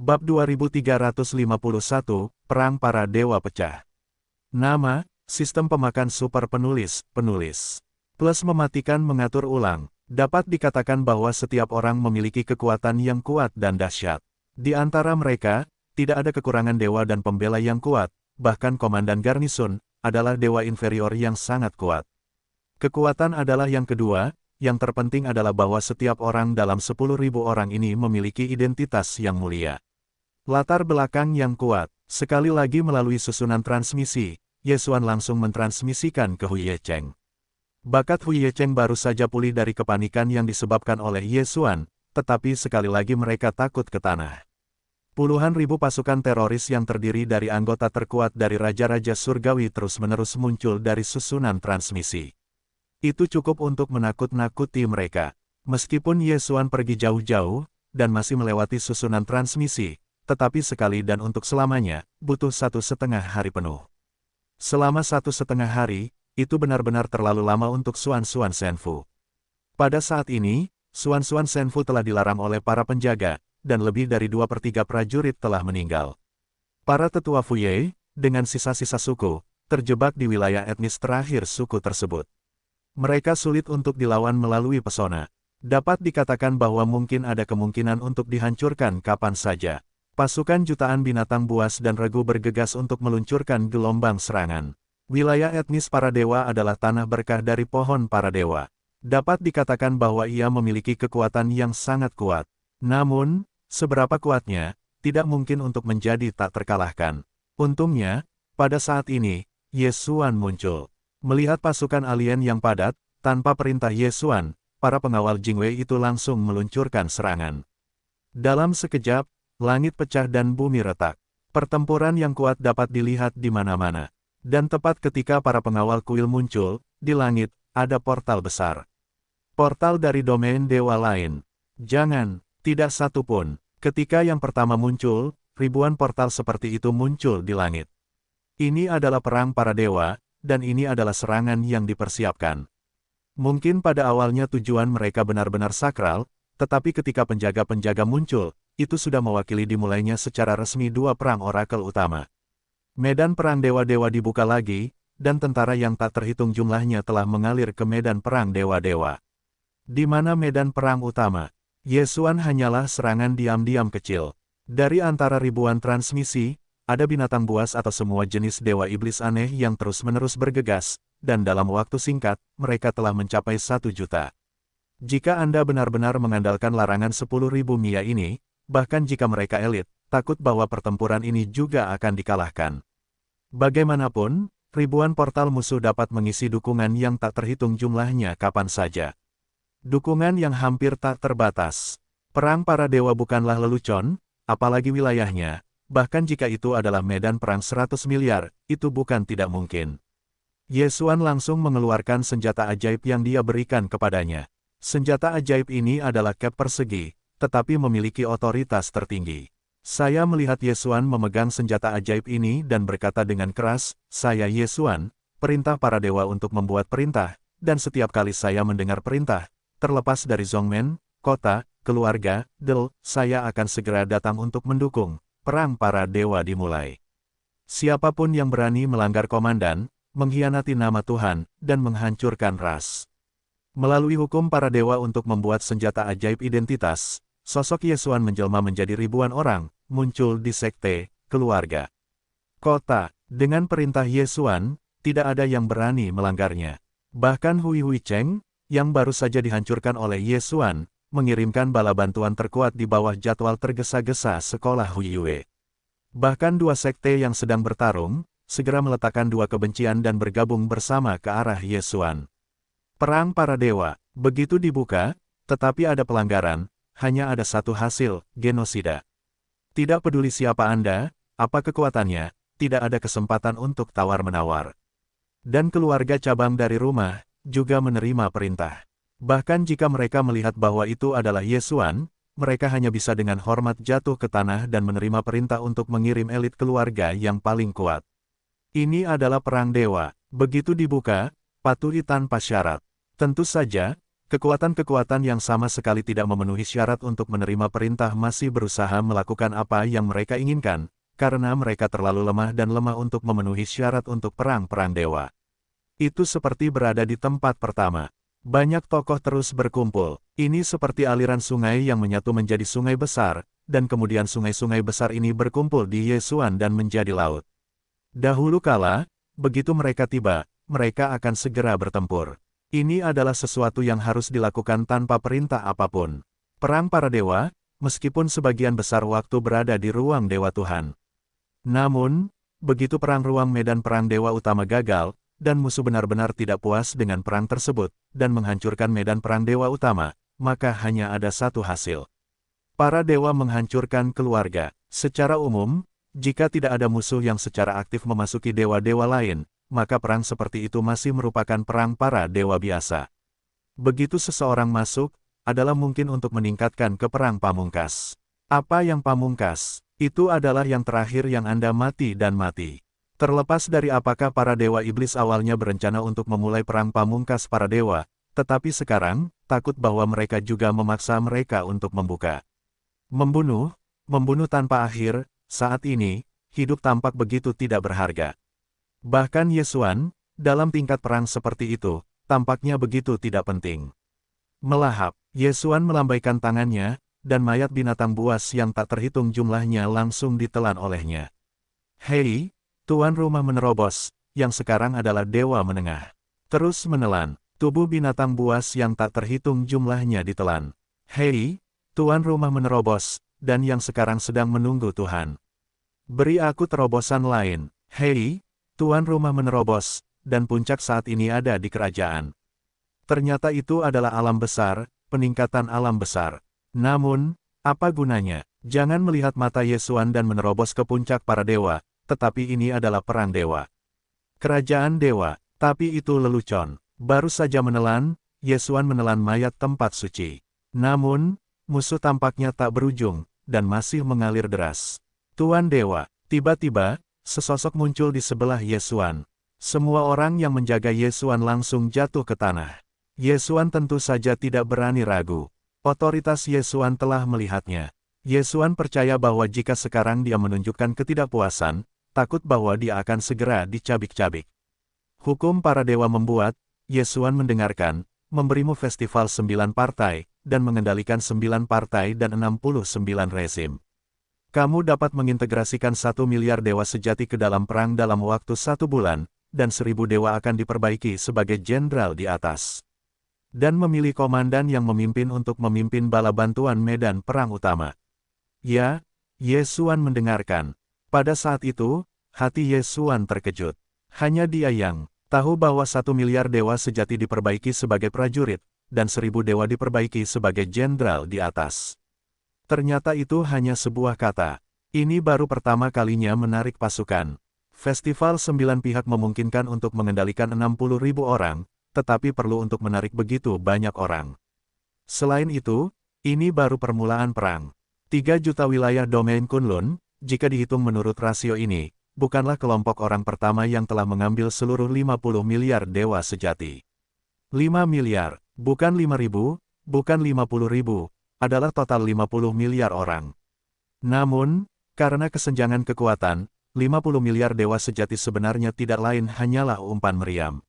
Bab 2351, Perang Para Dewa Pecah. Nama, Sistem Pemakan Super Penulis, Plus mematikan mengatur ulang. Dapat dikatakan bahwa setiap orang memiliki kekuatan yang kuat dan dahsyat. Di antara mereka, tidak ada kekurangan dewa dan pembela yang kuat, bahkan komandan garnison, adalah dewa inferior yang sangat kuat. Kekuatan adalah yang kedua, yang terpenting adalah bahwa setiap orang dalam 10.000 orang ini memiliki identitas yang mulia. Latar belakang yang kuat, sekali lagi melalui susunan transmisi, Ye Xuan langsung mentransmisikan ke Hu Yecheng. Bakat Hu Yecheng baru saja pulih dari kepanikan yang disebabkan oleh Ye Xuan, tetapi sekali lagi mereka takut ke tanah. Puluhan ribu pasukan teroris yang terdiri dari anggota terkuat dari Raja-Raja Surgawi terus-menerus muncul dari susunan transmisi. Itu cukup untuk menakut-nakuti mereka. Meskipun Ye Xuan pergi jauh-jauh, dan masih melewati susunan transmisi, tetapi sekali dan untuk selamanya, butuh 1,5 hari penuh. Selama 1,5 hari, itu benar-benar terlalu lama untuk Xuan Senfu. Pada saat ini, Xuan Senfu telah dilarang oleh para penjaga, dan lebih dari 2/3 prajurit telah meninggal. Para tetua Fuyei, dengan sisa-sisa suku, terjebak di wilayah etnis terakhir suku tersebut. Mereka sulit untuk dilawan melalui pesona. Dapat dikatakan bahwa mungkin ada kemungkinan untuk dihancurkan kapan saja. Pasukan jutaan binatang buas dan regu bergegas untuk meluncurkan gelombang serangan. Wilayah etnis para dewa adalah tanah berkah dari pohon para dewa. Dapat dikatakan bahwa ia memiliki kekuatan yang sangat kuat. Namun, seberapa kuatnya, tidak mungkin untuk menjadi tak terkalahkan. Untungnya, pada saat ini, Ye Xuan muncul. Melihat pasukan alien yang padat, tanpa perintah Ye Xuan, para pengawal Jingwei itu langsung meluncurkan serangan. Dalam sekejap, langit pecah dan bumi retak. Pertempuran yang kuat dapat dilihat di mana-mana. Dan tepat ketika para pengawal kuil muncul, di langit, ada portal besar. Portal dari domain dewa lain. Jangan, tidak satu pun. Ketika yang pertama muncul, ribuan portal seperti itu muncul di langit. Ini adalah perang para dewa, dan ini adalah serangan yang dipersiapkan. Mungkin pada awalnya tujuan mereka benar-benar sakral, tetapi ketika penjaga-penjaga muncul, itu sudah mewakili dimulainya secara resmi dua perang orakel utama. Medan perang dewa-dewa dibuka lagi, dan tentara yang tak terhitung jumlahnya telah mengalir ke medan perang dewa-dewa. Di mana medan perang utama? Ye Xuan hanyalah serangan diam-diam kecil. Dari antara ribuan transmisi, ada binatang buas atau semua jenis dewa iblis aneh yang terus-menerus bergegas, dan dalam waktu singkat, mereka telah mencapai 1 juta. Jika Anda benar-benar mengandalkan larangan 10.000 mia ini, bahkan jika mereka elit, takut bahwa pertempuran ini juga akan dikalahkan. Bagaimanapun, ribuan portal musuh dapat mengisi dukungan yang tak terhitung jumlahnya kapan saja. Dukungan yang hampir tak terbatas. Perang para dewa bukanlah lelucon, apalagi wilayahnya. Bahkan jika itu adalah medan perang 100 miliar, itu bukan tidak mungkin. Ye Xuan langsung mengeluarkan senjata ajaib yang dia berikan kepadanya. Senjata ajaib ini adalah cap persegi, tetapi memiliki otoritas tertinggi. Saya melihat Ye Xuan memegang senjata ajaib ini dan berkata dengan keras, "Saya Ye Xuan, perintah para dewa untuk membuat perintah, dan setiap kali saya mendengar perintah, terlepas dari Zhongmen, kota, keluarga, saya akan segera datang untuk mendukung. Perang para dewa dimulai. Siapapun yang berani melanggar komandan, mengkhianati nama Tuhan, dan menghancurkan ras." Melalui hukum para dewa untuk membuat senjata ajaib identitas, sosok Ye Xuan menjelma menjadi ribuan orang, muncul di sekte, keluarga, kota. Dengan perintah Ye Xuan, tidak ada yang berani melanggarnya. Bahkan Hui Cheng, yang baru saja dihancurkan oleh Ye Xuan, mengirimkan bala bantuan terkuat di bawah jadwal tergesa-gesa sekolah Huiyue. Bahkan dua sekte yang sedang bertarung, segera meletakkan dua kebencian dan bergabung bersama ke arah Ye Xuan. Perang para dewa, begitu dibuka, tetapi ada pelanggaran, hanya ada satu hasil, genosida. Tidak peduli siapa Anda, apa kekuatannya, tidak ada kesempatan untuk tawar-menawar. Dan keluarga cabang dari rumah, juga menerima perintah. Bahkan jika mereka melihat bahwa itu adalah Ye Xuan, mereka hanya bisa dengan hormat jatuh ke tanah dan menerima perintah untuk mengirim elit keluarga yang paling kuat. Ini adalah perang dewa. Begitu dibuka, patuhi tanpa syarat. Tentu saja, Kekuatan-kekuatan yang sama sekali tidak memenuhi syarat untuk menerima perintah masih berusaha melakukan apa yang mereka inginkan, karena mereka terlalu lemah dan lemah untuk memenuhi syarat untuk perang-perang dewa. Itu seperti berada di tempat pertama. Banyak tokoh terus berkumpul. Ini seperti aliran sungai yang menyatu menjadi sungai besar, dan kemudian sungai-sungai besar ini berkumpul di Yesuan dan menjadi laut. Dahulu kala, begitu mereka tiba, mereka akan segera bertempur. Ini adalah sesuatu yang harus dilakukan tanpa perintah apapun. Perang para dewa, meskipun sebagian besar waktu berada di ruang Dewa Tuhan. Namun, begitu perang ruang medan perang dewa utama gagal, dan musuh benar-benar tidak puas dengan perang tersebut, dan menghancurkan medan perang dewa utama, maka hanya ada satu hasil. Para dewa menghancurkan keluarga. Secara umum, jika tidak ada musuh yang secara aktif memasuki dewa-dewa lain, maka perang seperti itu masih merupakan perang para dewa biasa. Begitu seseorang masuk, adalah mungkin untuk meningkatkan ke perang pamungkas. Apa yang pamungkas? Itu adalah yang terakhir yang Anda mati dan mati. Terlepas dari apakah para dewa iblis awalnya berencana untuk memulai perang pamungkas para dewa, tetapi sekarang, takut bahwa mereka juga memaksa mereka untuk membuka. Membunuh tanpa akhir, saat ini, hidup tampak begitu tidak berharga. Bahkan Yesuan, dalam tingkat perang seperti itu, tampaknya begitu tidak penting. Melahap, Yesuan melambaikan tangannya, dan mayat binatang buas yang tak terhitung jumlahnya langsung ditelan olehnya. Hei, tuan rumah menerobos, yang sekarang adalah dewa menengah. Terus menelan, tubuh binatang buas yang tak terhitung jumlahnya ditelan. Hei, tuan rumah menerobos, dan yang sekarang sedang menunggu Tuhan. Beri aku terobosan lain. Hei, tuan rumah menerobos, dan puncak saat ini ada di kerajaan. Ternyata itu adalah alam besar, peningkatan alam besar. Namun, apa gunanya? Jangan melihat mata Yesuan dan menerobos ke puncak para dewa, tetapi ini adalah perang dewa. Kerajaan dewa, tapi itu lelucon. Baru saja menelan, Yesuan menelan mayat tempat suci. Namun, musuh tampaknya tak berujung, dan masih mengalir deras. Tuan dewa, tiba-tiba, sesosok muncul di sebelah Yesuan. Semua orang yang menjaga Yesuan langsung jatuh ke tanah. Yesuan tentu saja tidak berani ragu. Otoritas Yesuan telah melihatnya. Yesuan percaya bahwa jika sekarang dia menunjukkan ketidakpuasan, takut bahwa dia akan segera dicabik-cabik. Hukum para dewa membuat, Yesuan mendengarkan, memberimu festival 9 partai, dan mengendalikan 9 partai dan 69 rezim. Kamu dapat mengintegrasikan 1 miliar dewa sejati ke dalam perang dalam waktu 1 bulan, dan 1000 dewa akan diperbaiki sebagai jenderal di atas. Dan memilih komandan yang memimpin untuk memimpin bala bantuan medan perang utama. Ya, Yesuan mendengarkan. Pada saat itu, hati Yesuan terkejut. Hanya dia yang tahu bahwa 1 miliar dewa sejati diperbaiki sebagai prajurit, dan 1000 dewa diperbaiki sebagai jenderal di atas. Ternyata itu hanya sebuah kata. Ini baru pertama kalinya menarik pasukan. Festival 9 pihak memungkinkan untuk mengendalikan 60.000 orang, tetapi perlu untuk menarik begitu banyak orang. Selain itu, ini baru permulaan perang. 3 juta wilayah domain Kunlun, jika dihitung menurut rasio ini, bukanlah kelompok orang pertama yang telah mengambil seluruh 50 miliar dewa sejati. 5 miliar, bukan 5.000, bukan 50.000, adalah total 50 miliar orang. Namun, karena kesenjangan kekuatan, 50 miliar dewa sejati sebenarnya tidak lain hanyalah umpan meriam.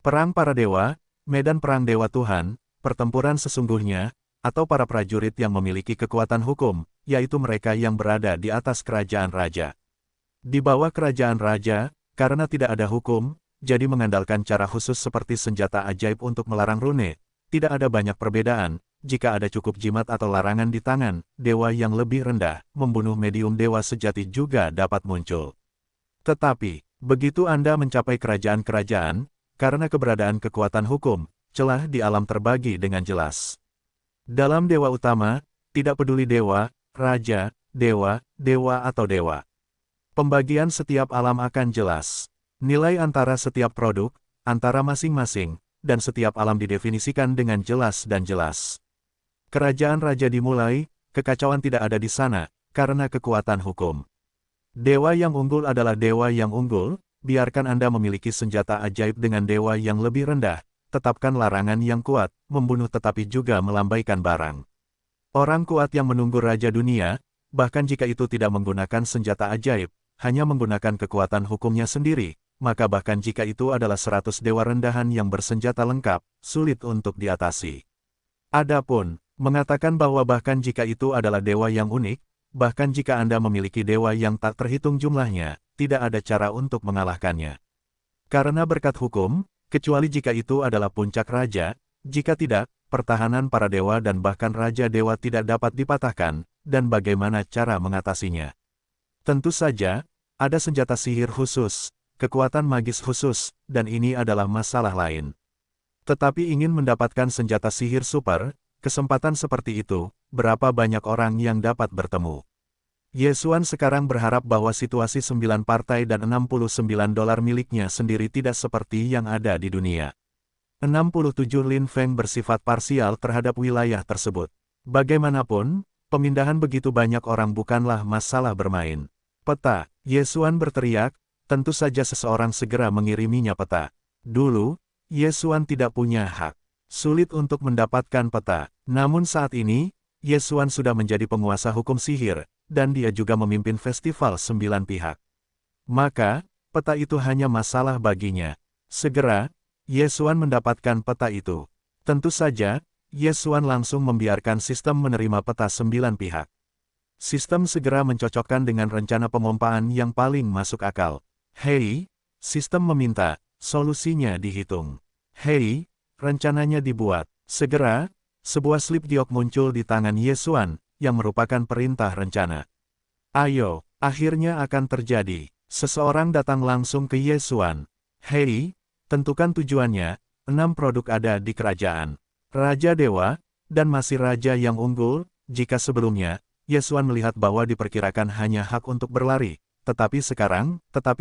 Perang para dewa, medan perang dewa Tuhan, pertempuran sesungguhnya, atau para prajurit yang memiliki kekuatan hukum, yaitu mereka yang berada di atas kerajaan raja. Di bawah kerajaan raja, karena tidak ada hukum, jadi mengandalkan cara khusus seperti senjata ajaib untuk melarang rune, tidak ada banyak perbedaan. Jika ada cukup jimat atau larangan di tangan, dewa yang lebih rendah, membunuh medium dewa sejati juga dapat muncul. Tetapi, begitu Anda mencapai kerajaan-kerajaan, karena keberadaan kekuatan hukum, celah di alam terbagi dengan jelas. Dalam dewa utama, tidak peduli dewa, raja, dewa, dewa atau dewa. Pembagian setiap alam akan jelas. Nilai antara setiap produk, antara masing-masing, dan setiap alam didefinisikan dengan jelas dan jelas. Kerajaan raja dimulai, kekacauan tidak ada di sana, karena kekuatan hukum. Dewa yang unggul adalah dewa yang unggul, biarkan Anda memiliki senjata ajaib dengan dewa yang lebih rendah, tetapkan larangan yang kuat, membunuh tetapi juga melambaikan barang. Orang kuat yang menunggu Raja Dunia, bahkan jika itu tidak menggunakan senjata ajaib, hanya menggunakan kekuatan hukumnya sendiri, maka bahkan jika itu adalah 100 dewa rendahan yang bersenjata lengkap, sulit untuk diatasi. Adapun, mengatakan bahwa bahkan jika itu adalah dewa yang unik, bahkan jika Anda memiliki dewa yang tak terhitung jumlahnya, tidak ada cara untuk mengalahkannya. Karena berkat hukum, kecuali jika itu adalah puncak raja, jika tidak, pertahanan para dewa dan bahkan raja dewa tidak dapat dipatahkan, dan bagaimana cara mengatasinya. Tentu saja, ada senjata sihir khusus, kekuatan magis khusus, dan ini adalah masalah lain. Tetapi ingin mendapatkan senjata sihir super, kesempatan seperti itu, berapa banyak orang yang dapat bertemu. Yesuan sekarang berharap bahwa situasi 9 partai dan $69 miliknya sendiri tidak seperti yang ada di dunia. 67 Lin Feng bersifat parsial terhadap wilayah tersebut. Bagaimanapun, pemindahan begitu banyak orang bukanlah masalah bermain. Peta, Yesuan berteriak, tentu saja seseorang segera mengiriminya peta. Dulu, Yesuan tidak punya hak. Sulit untuk mendapatkan peta. Namun saat ini, Yesuan sudah menjadi penguasa hukum sihir, dan dia juga memimpin festival 9 pihak. Maka, peta itu hanya masalah baginya. Segera, Yesuan mendapatkan peta itu. Tentu saja, Yesuan langsung membiarkan sistem menerima peta 9 pihak. Sistem segera mencocokkan dengan rencana pemompaan yang paling masuk akal. Hei, sistem meminta, solusinya dihitung. Hei, rencananya dibuat. Segera, sebuah slip giok muncul di tangan Yesuan, yang merupakan perintah rencana. Ayo, akhirnya akan terjadi. Seseorang datang langsung ke Yesuan. Hei, tentukan tujuannya, 6 produk ada di kerajaan. Raja Dewa, dan masih raja yang unggul, jika sebelumnya, Yesuan melihat bahwa diperkirakan hanya hak untuk berlari, tetapi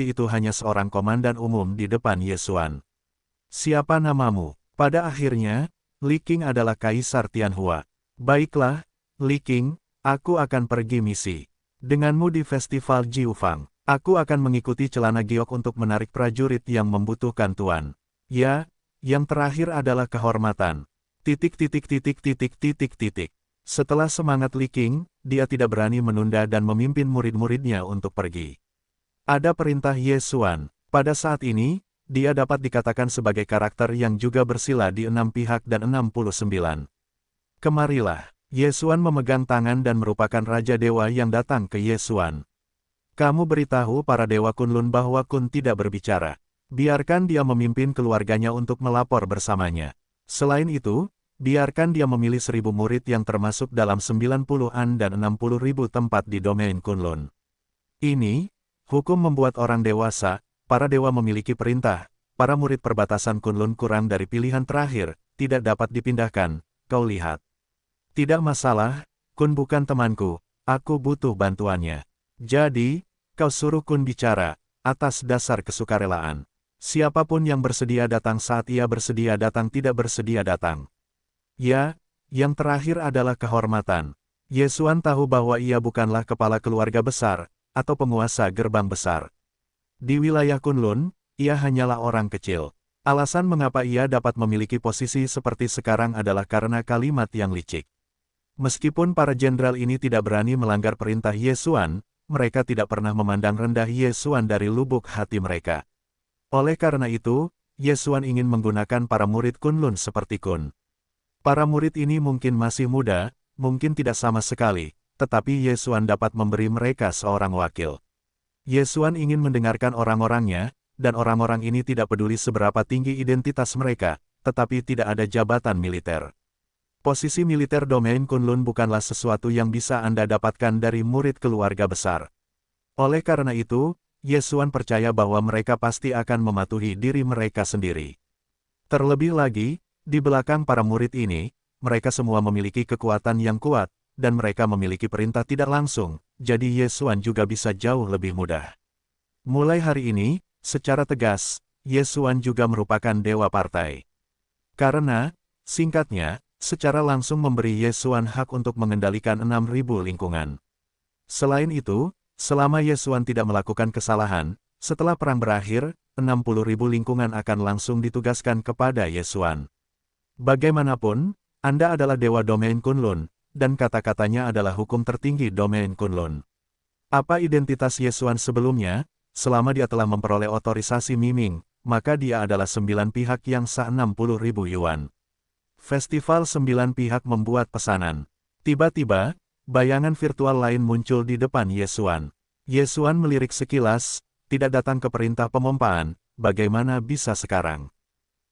itu hanya seorang komandan umum di depan Yesuan. Siapa namamu? Pada akhirnya, Li Qing adalah Kaisar Tianhua. Baiklah, Li Qing, aku akan pergi misi. Denganmu di festival Jiufang, aku akan mengikuti celana giok untuk menarik prajurit yang membutuhkan tuan. Ya, yang terakhir adalah kehormatan. Setelah semangat Li Qing, dia tidak berani menunda dan memimpin murid-muridnya untuk pergi. Ada perintah Yesuan. Pada saat ini, dia dapat dikatakan sebagai karakter yang juga bersila di 6 pihak dan 69. Kemarilah. Yesuan memegang tangan dan merupakan Raja Dewa yang datang ke Yesuan. Kamu beritahu para Dewa Kunlun bahwa Kun tidak berbicara. Biarkan dia memimpin keluarganya untuk melapor bersamanya. Selain itu, biarkan dia memilih 1000 murid yang termasuk dalam 90-an dan 60.000 tempat di domain Kunlun. Ini, hukum membuat orang dewasa, para dewa memiliki perintah, para murid perbatasan Kunlun kurang dari pilihan terakhir, tidak dapat dipindahkan, kau lihat. Tidak masalah, Kun bukan temanku, aku butuh bantuannya. Jadi, kau suruh Kun bicara, atas dasar kesukarelaan. Siapapun yang bersedia datang saat ia bersedia datang tidak bersedia datang. Ya, yang terakhir adalah kehormatan. Yesuan tahu bahwa ia bukanlah kepala keluarga besar, atau penguasa gerbang besar. Di wilayah Kunlun, ia hanyalah orang kecil. Alasan mengapa ia dapat memiliki posisi seperti sekarang adalah karena kalimat yang licik. Meskipun para jenderal ini tidak berani melanggar perintah Yesuan, mereka tidak pernah memandang rendah Yesuan dari lubuk hati mereka. Oleh karena itu, Yesuan ingin menggunakan para murid Kunlun seperti Kun. Para murid ini mungkin masih muda, mungkin tidak sama sekali, tetapi Yesuan dapat memberi mereka seorang wakil. Yesuan ingin mendengarkan orang-orangnya, dan orang-orang ini tidak peduli seberapa tinggi identitas mereka, tetapi tidak ada jabatan militer. Posisi militer domain Kunlun bukanlah sesuatu yang bisa Anda dapatkan dari murid keluarga besar. Oleh karena itu, Yesuan percaya bahwa mereka pasti akan mematuhi diri mereka sendiri. Terlebih lagi, di belakang para murid ini, mereka semua memiliki kekuatan yang kuat, dan mereka memiliki perintah tidak langsung, jadi Yesuan juga bisa jauh lebih mudah. Mulai hari ini, secara tegas, Yesuan juga merupakan dewa partai. Karena, singkatnya, secara langsung memberi Yesuan hak untuk mengendalikan 6.000 lingkungan. Selain itu, selama Yesuan tidak melakukan kesalahan, setelah perang berakhir, 60.000 lingkungan akan langsung ditugaskan kepada Yesuan. Bagaimanapun, Anda adalah Dewa Domain Kunlun, dan kata-katanya adalah hukum tertinggi Domain Kunlun. Apa identitas Yesuan sebelumnya? Selama dia telah memperoleh otorisasi Miming, maka dia adalah 9 pihak yang sah 60.000 yuan. Festival 9 pihak membuat pesanan. Tiba-tiba, bayangan virtual lain muncul di depan Yesuan. Yesuan melirik sekilas, tidak datang ke perintah pemompaan, bagaimana bisa sekarang?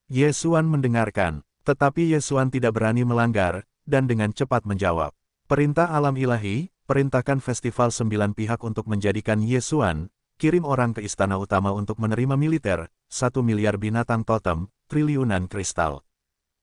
Yesuan mendengarkan, tetapi Yesuan tidak berani melanggar, dan dengan cepat menjawab. Perintah alam ilahi, perintahkan festival 9 pihak untuk menjadikan Yesuan, kirim orang ke istana utama untuk menerima militer, 1 miliar binatang totem, triliunan kristal.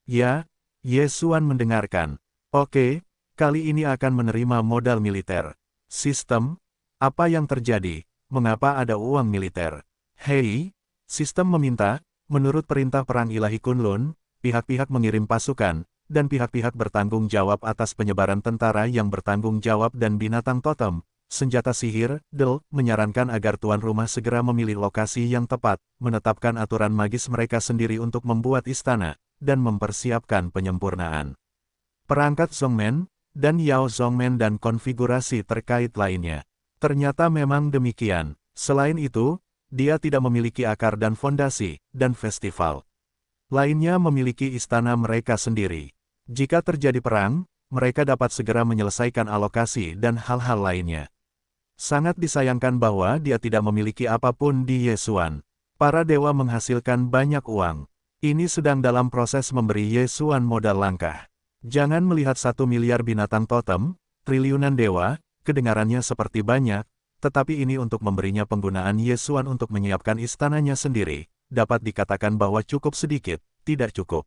Ya, Yesuan mendengarkan. Oke, kali ini akan menerima modal militer. Sistem, apa yang terjadi? Mengapa ada uang militer? Hei, sistem meminta, menurut perintah perang ilahi Kunlun, pihak-pihak mengirim pasukan, dan pihak-pihak bertanggung jawab atas penyebaran tentara yang bertanggung jawab dan binatang totem, senjata sihir, menyarankan agar tuan rumah segera memilih lokasi yang tepat, menetapkan aturan magis mereka sendiri untuk membuat istana, dan mempersiapkan penyempurnaan perangkat Zongmen, dan Yao Zongmen dan konfigurasi terkait lainnya. Ternyata memang demikian. Selain itu, dia tidak memiliki akar dan fondasi, dan festival lainnya memiliki istana mereka sendiri. Jika terjadi perang, mereka dapat segera menyelesaikan alokasi dan hal-hal lainnya. Sangat disayangkan bahwa dia tidak memiliki apapun di Yesuan. Para dewa menghasilkan banyak uang. Ini sedang dalam proses memberi Yesuan modal langkah. Jangan melihat 1 miliar binatang totem, triliunan dewa, kedengarannya seperti banyak, tetapi ini untuk memberinya penggunaan Yesuan untuk menyiapkan istananya sendiri. Dapat dikatakan bahwa cukup sedikit, tidak cukup.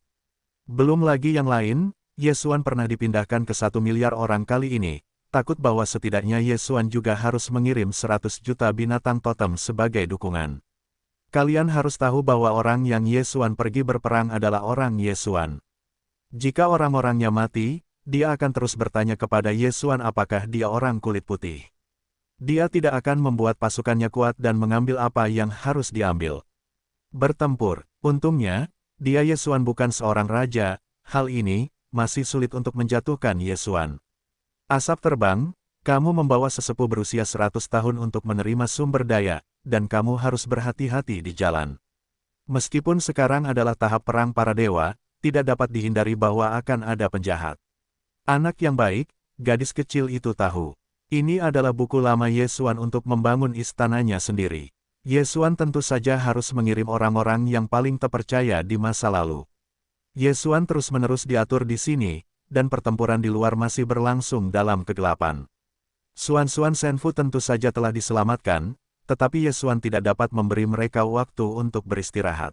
Belum lagi yang lain, Yesuan pernah dipindahkan ke 1 miliar orang kali ini, takut bahwa setidaknya Yesuan juga harus mengirim 100 juta binatang totem sebagai dukungan. Kalian harus tahu bahwa orang yang Yesuan pergi berperang adalah orang Yesuan. Jika orang-orangnya mati, dia akan terus bertanya kepada Yesuan apakah dia orang kulit putih. Dia tidak akan membuat pasukannya kuat dan mengambil apa yang harus diambil. Bertempur. Untungnya, dia Yesuan bukan seorang raja, hal ini masih sulit untuk menjatuhkan Yesuan. Asap terbang, kamu membawa sesepuh berusia 100 tahun untuk menerima sumber daya, dan kamu harus berhati-hati di jalan. Meskipun sekarang adalah tahap perang para dewa, tidak dapat dihindari bahwa akan ada penjahat. Anak yang baik, gadis kecil itu tahu. Ini adalah buku lama Yesuan untuk membangun istananya sendiri. Yesuan tentu saja harus mengirim orang-orang yang paling terpercaya di masa lalu. Yesuan terus-menerus diatur di sini, dan pertempuran di luar masih berlangsung dalam kegelapan. Suan-Suan Senfu tentu saja telah diselamatkan, tetapi Yesuan tidak dapat memberi mereka waktu untuk beristirahat.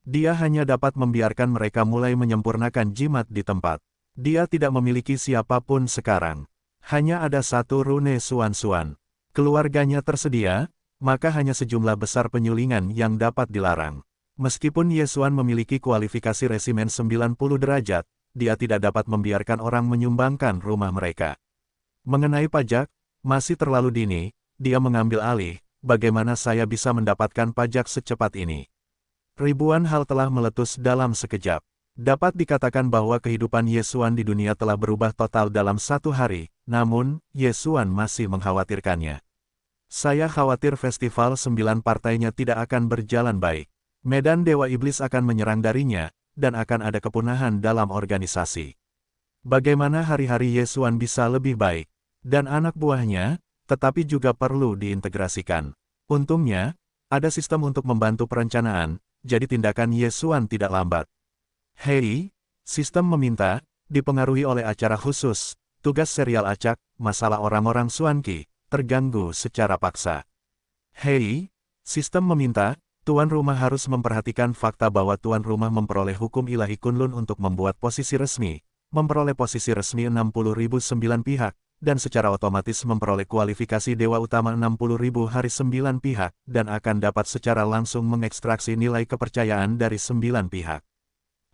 Dia hanya dapat membiarkan mereka mulai menyempurnakan jimat di tempat. Dia tidak memiliki siapapun sekarang. Hanya ada satu rune Suan-Suan. Keluarganya tersedia, maka hanya sejumlah besar penyulingan yang dapat dilarang. Meskipun Yesuan memiliki kualifikasi resimen 90 derajat, dia tidak dapat membiarkan orang menyumbangkan rumah mereka. Mengenai pajak, masih terlalu dini, dia mengambil alih, bagaimana saya bisa mendapatkan pajak secepat ini? Ribuan hal telah meletus dalam sekejap. Dapat dikatakan bahwa kehidupan Yesuan di dunia telah berubah total dalam 1 hari, namun, Yesuan masih mengkhawatirkannya. Saya khawatir festival 9 partainya tidak akan berjalan baik. Medan Dewa Iblis akan menyerang darinya, dan akan ada kepunahan dalam organisasi. Bagaimana hari-hari Yesuan bisa lebih baik? Dan anak buahnya, tetapi juga perlu diintegrasikan. Untungnya, ada sistem untuk membantu perencanaan, jadi tindakan Yesuan tidak lambat. Hei, sistem meminta, dipengaruhi oleh acara khusus, tugas serial acak, masalah orang-orang Suanki, terganggu secara paksa. Hei, sistem meminta, tuan rumah harus memperhatikan fakta bahwa tuan rumah memperoleh hukum ilahi Kunlun untuk membuat posisi resmi, memperoleh posisi resmi 60.009 pihak, dan secara otomatis memperoleh kualifikasi dewa utama 60.000 hari 9 pihak, dan akan dapat secara langsung mengekstraksi nilai kepercayaan dari 9 pihak.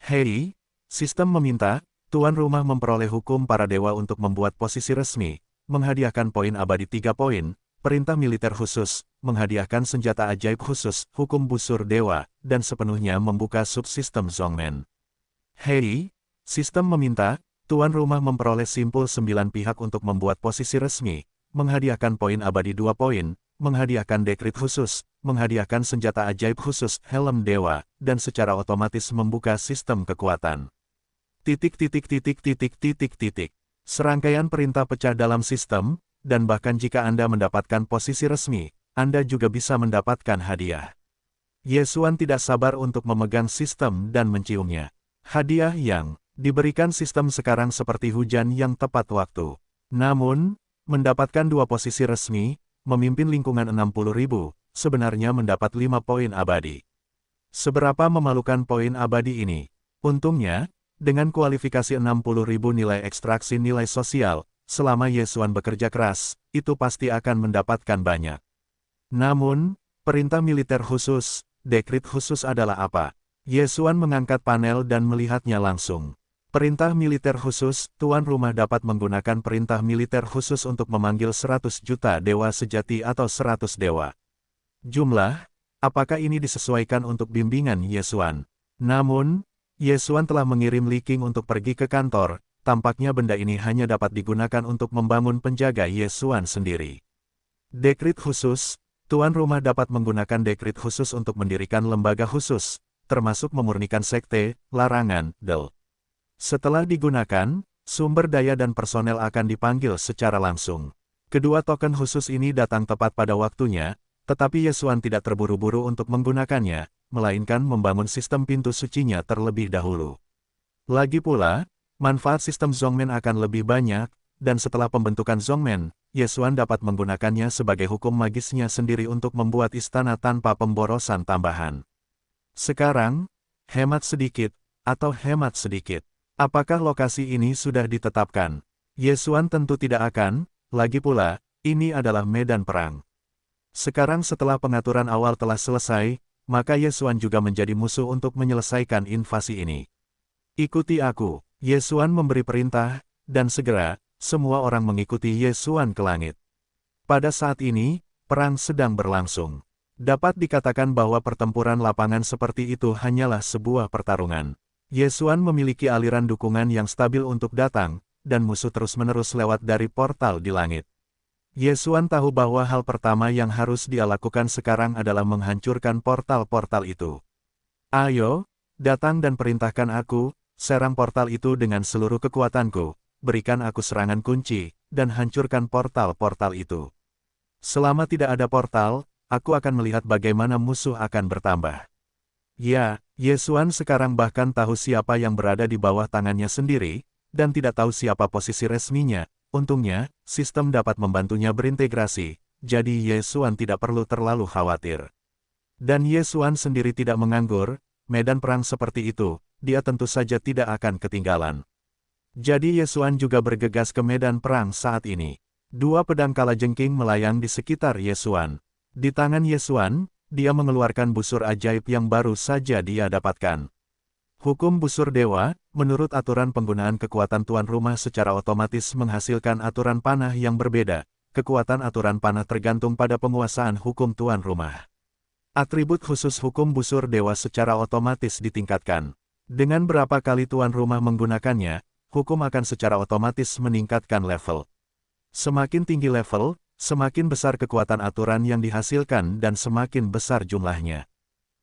Hei, sistem meminta, tuan rumah memperoleh hukum para dewa untuk membuat posisi resmi, menghadiahkan poin abadi 3 poin, perintah militer khusus, menghadiahkan senjata ajaib khusus, hukum busur dewa, dan sepenuhnya membuka subsistem Zongmen. Hei, sistem meminta, tuan rumah memperoleh simpul 9 pihak untuk membuat posisi resmi, menghadiahkan poin abadi 2 poin, menghadiahkan dekrit khusus, menghadiahkan senjata ajaib khusus, helm dewa, dan secara otomatis membuka sistem kekuatan. Serangkaian perintah pecah dalam sistem, dan bahkan jika Anda mendapatkan posisi resmi, Anda juga bisa mendapatkan hadiah. Ye Xuan tidak sabar untuk memegang sistem dan menciumnya. Hadiah yang diberikan sistem sekarang seperti hujan yang tepat waktu. Namun, mendapatkan 2 posisi resmi, memimpin lingkungan 60.000, sebenarnya mendapat 5 poin abadi. Seberapa memalukan poin abadi ini? Untungnya, dengan kualifikasi 60.000 nilai ekstraksi nilai sosial, selama Ye Xuan bekerja keras, itu pasti akan mendapatkan banyak. Namun, perintah militer khusus, dekrit khusus adalah apa? Ye Xuan mengangkat panel dan melihatnya langsung. Perintah militer khusus, tuan rumah dapat menggunakan perintah militer khusus untuk memanggil 100 juta dewa sejati atau 100 dewa. Jumlah, apakah ini disesuaikan untuk bimbingan Ye Xuan? Namun, Ye Xuan telah mengirim Li Qing untuk pergi ke kantor, tampaknya benda ini hanya dapat digunakan untuk membangun penjaga Ye Xuan sendiri. Dekrit khusus, tuan rumah dapat menggunakan dekrit khusus untuk mendirikan lembaga khusus, termasuk memurnikan sekte, larangan, del. Setelah digunakan, sumber daya dan personel akan dipanggil secara langsung. Kedua token khusus ini datang tepat pada waktunya, tetapi Ye Xuan tidak terburu-buru untuk menggunakannya, melainkan membangun sistem pintu sucinya terlebih dahulu. Lagi pula, manfaat sistem Zongmen akan lebih banyak, dan setelah pembentukan Zongmen, Ye Xuan dapat menggunakannya sebagai hukum magisnya sendiri untuk membuat istana tanpa pemborosan tambahan. Sekarang, hemat sedikit. Apakah lokasi ini sudah ditetapkan? Ye Xuan tentu tidak akan, lagi pula, ini adalah medan perang. Sekarang setelah pengaturan awal telah selesai, maka Ye Xuan juga menjadi musuh untuk menyelesaikan invasi ini. Ikuti aku. Ye Xuan memberi perintah, dan segera, semua orang mengikuti Ye Xuan ke langit. Pada saat ini, perang sedang berlangsung. Dapat dikatakan bahwa pertempuran lapangan seperti itu hanyalah sebuah pertarungan. Ye Xuan memiliki aliran dukungan yang stabil untuk datang, dan musuh terus-menerus lewat dari portal di langit. Ye Xuan tahu bahwa hal pertama yang harus dia lakukan sekarang adalah menghancurkan portal-portal itu. Ayo, datang dan perintahkan aku, serang portal itu dengan seluruh kekuatanku, berikan aku serangan kunci, dan hancurkan portal-portal itu. Selama tidak ada portal, aku akan melihat bagaimana musuh akan bertambah. Ya, Ye Xuan sekarang bahkan tahu siapa yang berada di bawah tangannya sendiri, dan tidak tahu siapa posisi resminya. Untungnya, sistem dapat membantunya berintegrasi, jadi Ye Xuan tidak perlu terlalu khawatir. Dan Ye Xuan sendiri tidak menganggur, medan perang seperti itu, dia tentu saja tidak akan ketinggalan. Jadi Ye Xuan juga bergegas ke medan perang saat ini. 2 pedang kalajengking melayang di sekitar Ye Xuan. Di tangan Ye Xuan, dia mengeluarkan busur ajaib yang baru saja dia dapatkan. Hukum busur dewa, menurut aturan penggunaan kekuatan tuan rumah secara otomatis menghasilkan aturan panah yang berbeda. Kekuatan aturan panah tergantung pada penguasaan hukum tuan rumah. Atribut khusus hukum busur dewa secara otomatis ditingkatkan. Dengan berapa kali tuan rumah menggunakannya, hukum akan secara otomatis meningkatkan level. Semakin tinggi level, semakin besar kekuatan aturan yang dihasilkan dan semakin besar jumlahnya.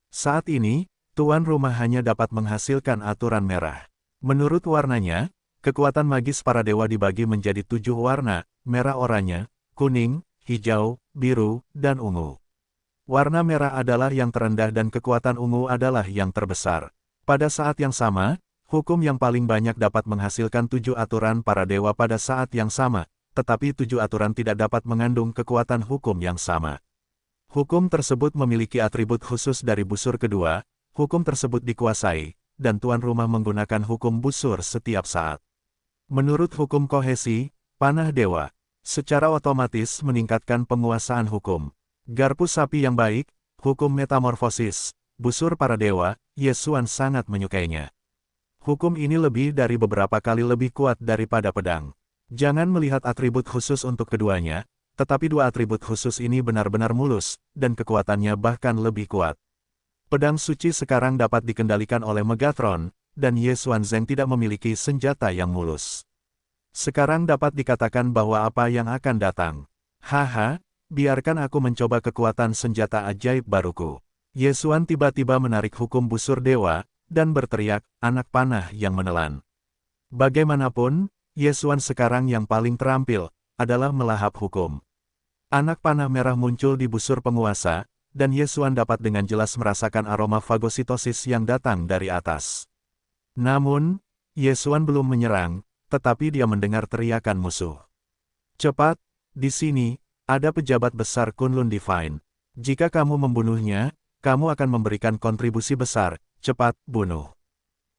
Saat ini, tuan rumah hanya dapat menghasilkan aturan merah. Menurut warnanya, kekuatan magis para dewa dibagi menjadi 7 warna, merah oranye, kuning, hijau, biru, dan ungu. Warna merah adalah yang terendah dan kekuatan ungu adalah yang terbesar. Pada saat yang sama, hukum yang paling banyak dapat menghasilkan 7 aturan para dewa pada saat yang sama, tetapi 7 aturan tidak dapat mengandung kekuatan hukum yang sama. Hukum tersebut memiliki atribut khusus dari busur kedua, hukum tersebut dikuasai, dan tuan rumah menggunakan hukum busur setiap saat. Menurut hukum kohesi, panah dewa, secara otomatis meningkatkan penguasaan hukum. Garpu sapi yang baik, hukum metamorfosis, busur para dewa, Ye Xuan sangat menyukainya. Hukum ini lebih dari beberapa kali lebih kuat daripada pedang. Jangan melihat atribut khusus untuk keduanya, tetapi dua atribut khusus ini benar-benar mulus, dan kekuatannya bahkan lebih kuat. Pedang suci sekarang dapat dikendalikan oleh Megatron, dan Ye Xuanzeng tidak memiliki senjata yang mulus. Sekarang dapat dikatakan bahwa apa yang akan datang. Haha, biarkan aku mencoba kekuatan senjata ajaib baruku. Ye Xuan tiba-tiba menarik hukum busur dewa, dan berteriak, anak panah yang menelan. Bagaimanapun, Ye Xuan sekarang yang paling terampil, adalah melahap hukum. Anak panah merah muncul di busur penguasa, dan Ye Xuan dapat dengan jelas merasakan aroma fagositosis yang datang dari atas. Namun, Ye Xuan belum menyerang, tetapi dia mendengar teriakan musuh. Cepat, di sini, ada pejabat besar Kunlun Divine. Jika kamu membunuhnya, kamu akan memberikan kontribusi besar, cepat, bunuh.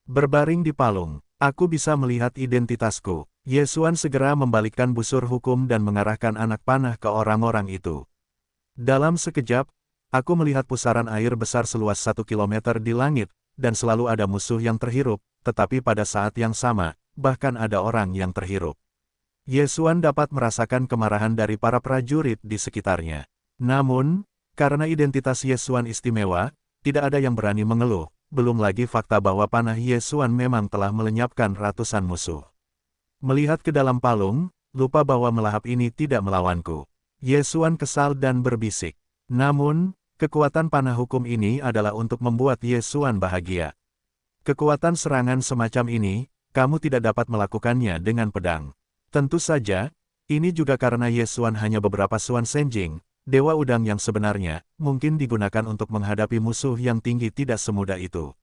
Berbaring di palung, aku bisa melihat identitasku. Ye Xuan segera membalikkan busur hukum dan mengarahkan anak panah ke orang-orang itu. Dalam sekejap, aku melihat pusaran air besar seluas 1 kilometer di langit, dan selalu ada musuh yang terhirup, tetapi pada saat yang sama, bahkan ada orang yang terhirup. Ye Xuan dapat merasakan kemarahan dari para prajurit di sekitarnya. Namun, karena identitas Ye Xuan istimewa, tidak ada yang berani mengeluh, belum lagi fakta bahwa panah Ye Xuan memang telah melenyapkan ratusan musuh. Melihat ke dalam palung, lupa bahwa melahap ini tidak melawanku. Ye Xuan kesal dan berbisik. Namun, kekuatan panah hukum ini adalah untuk membuat Ye Xuan bahagia. Kekuatan serangan semacam ini, kamu tidak dapat melakukannya dengan pedang. Tentu saja, ini juga karena Ye Xuan hanya beberapa Xuan Senjing, dewa udang yang sebenarnya, mungkin digunakan untuk menghadapi musuh yang tinggi tidak semudah itu.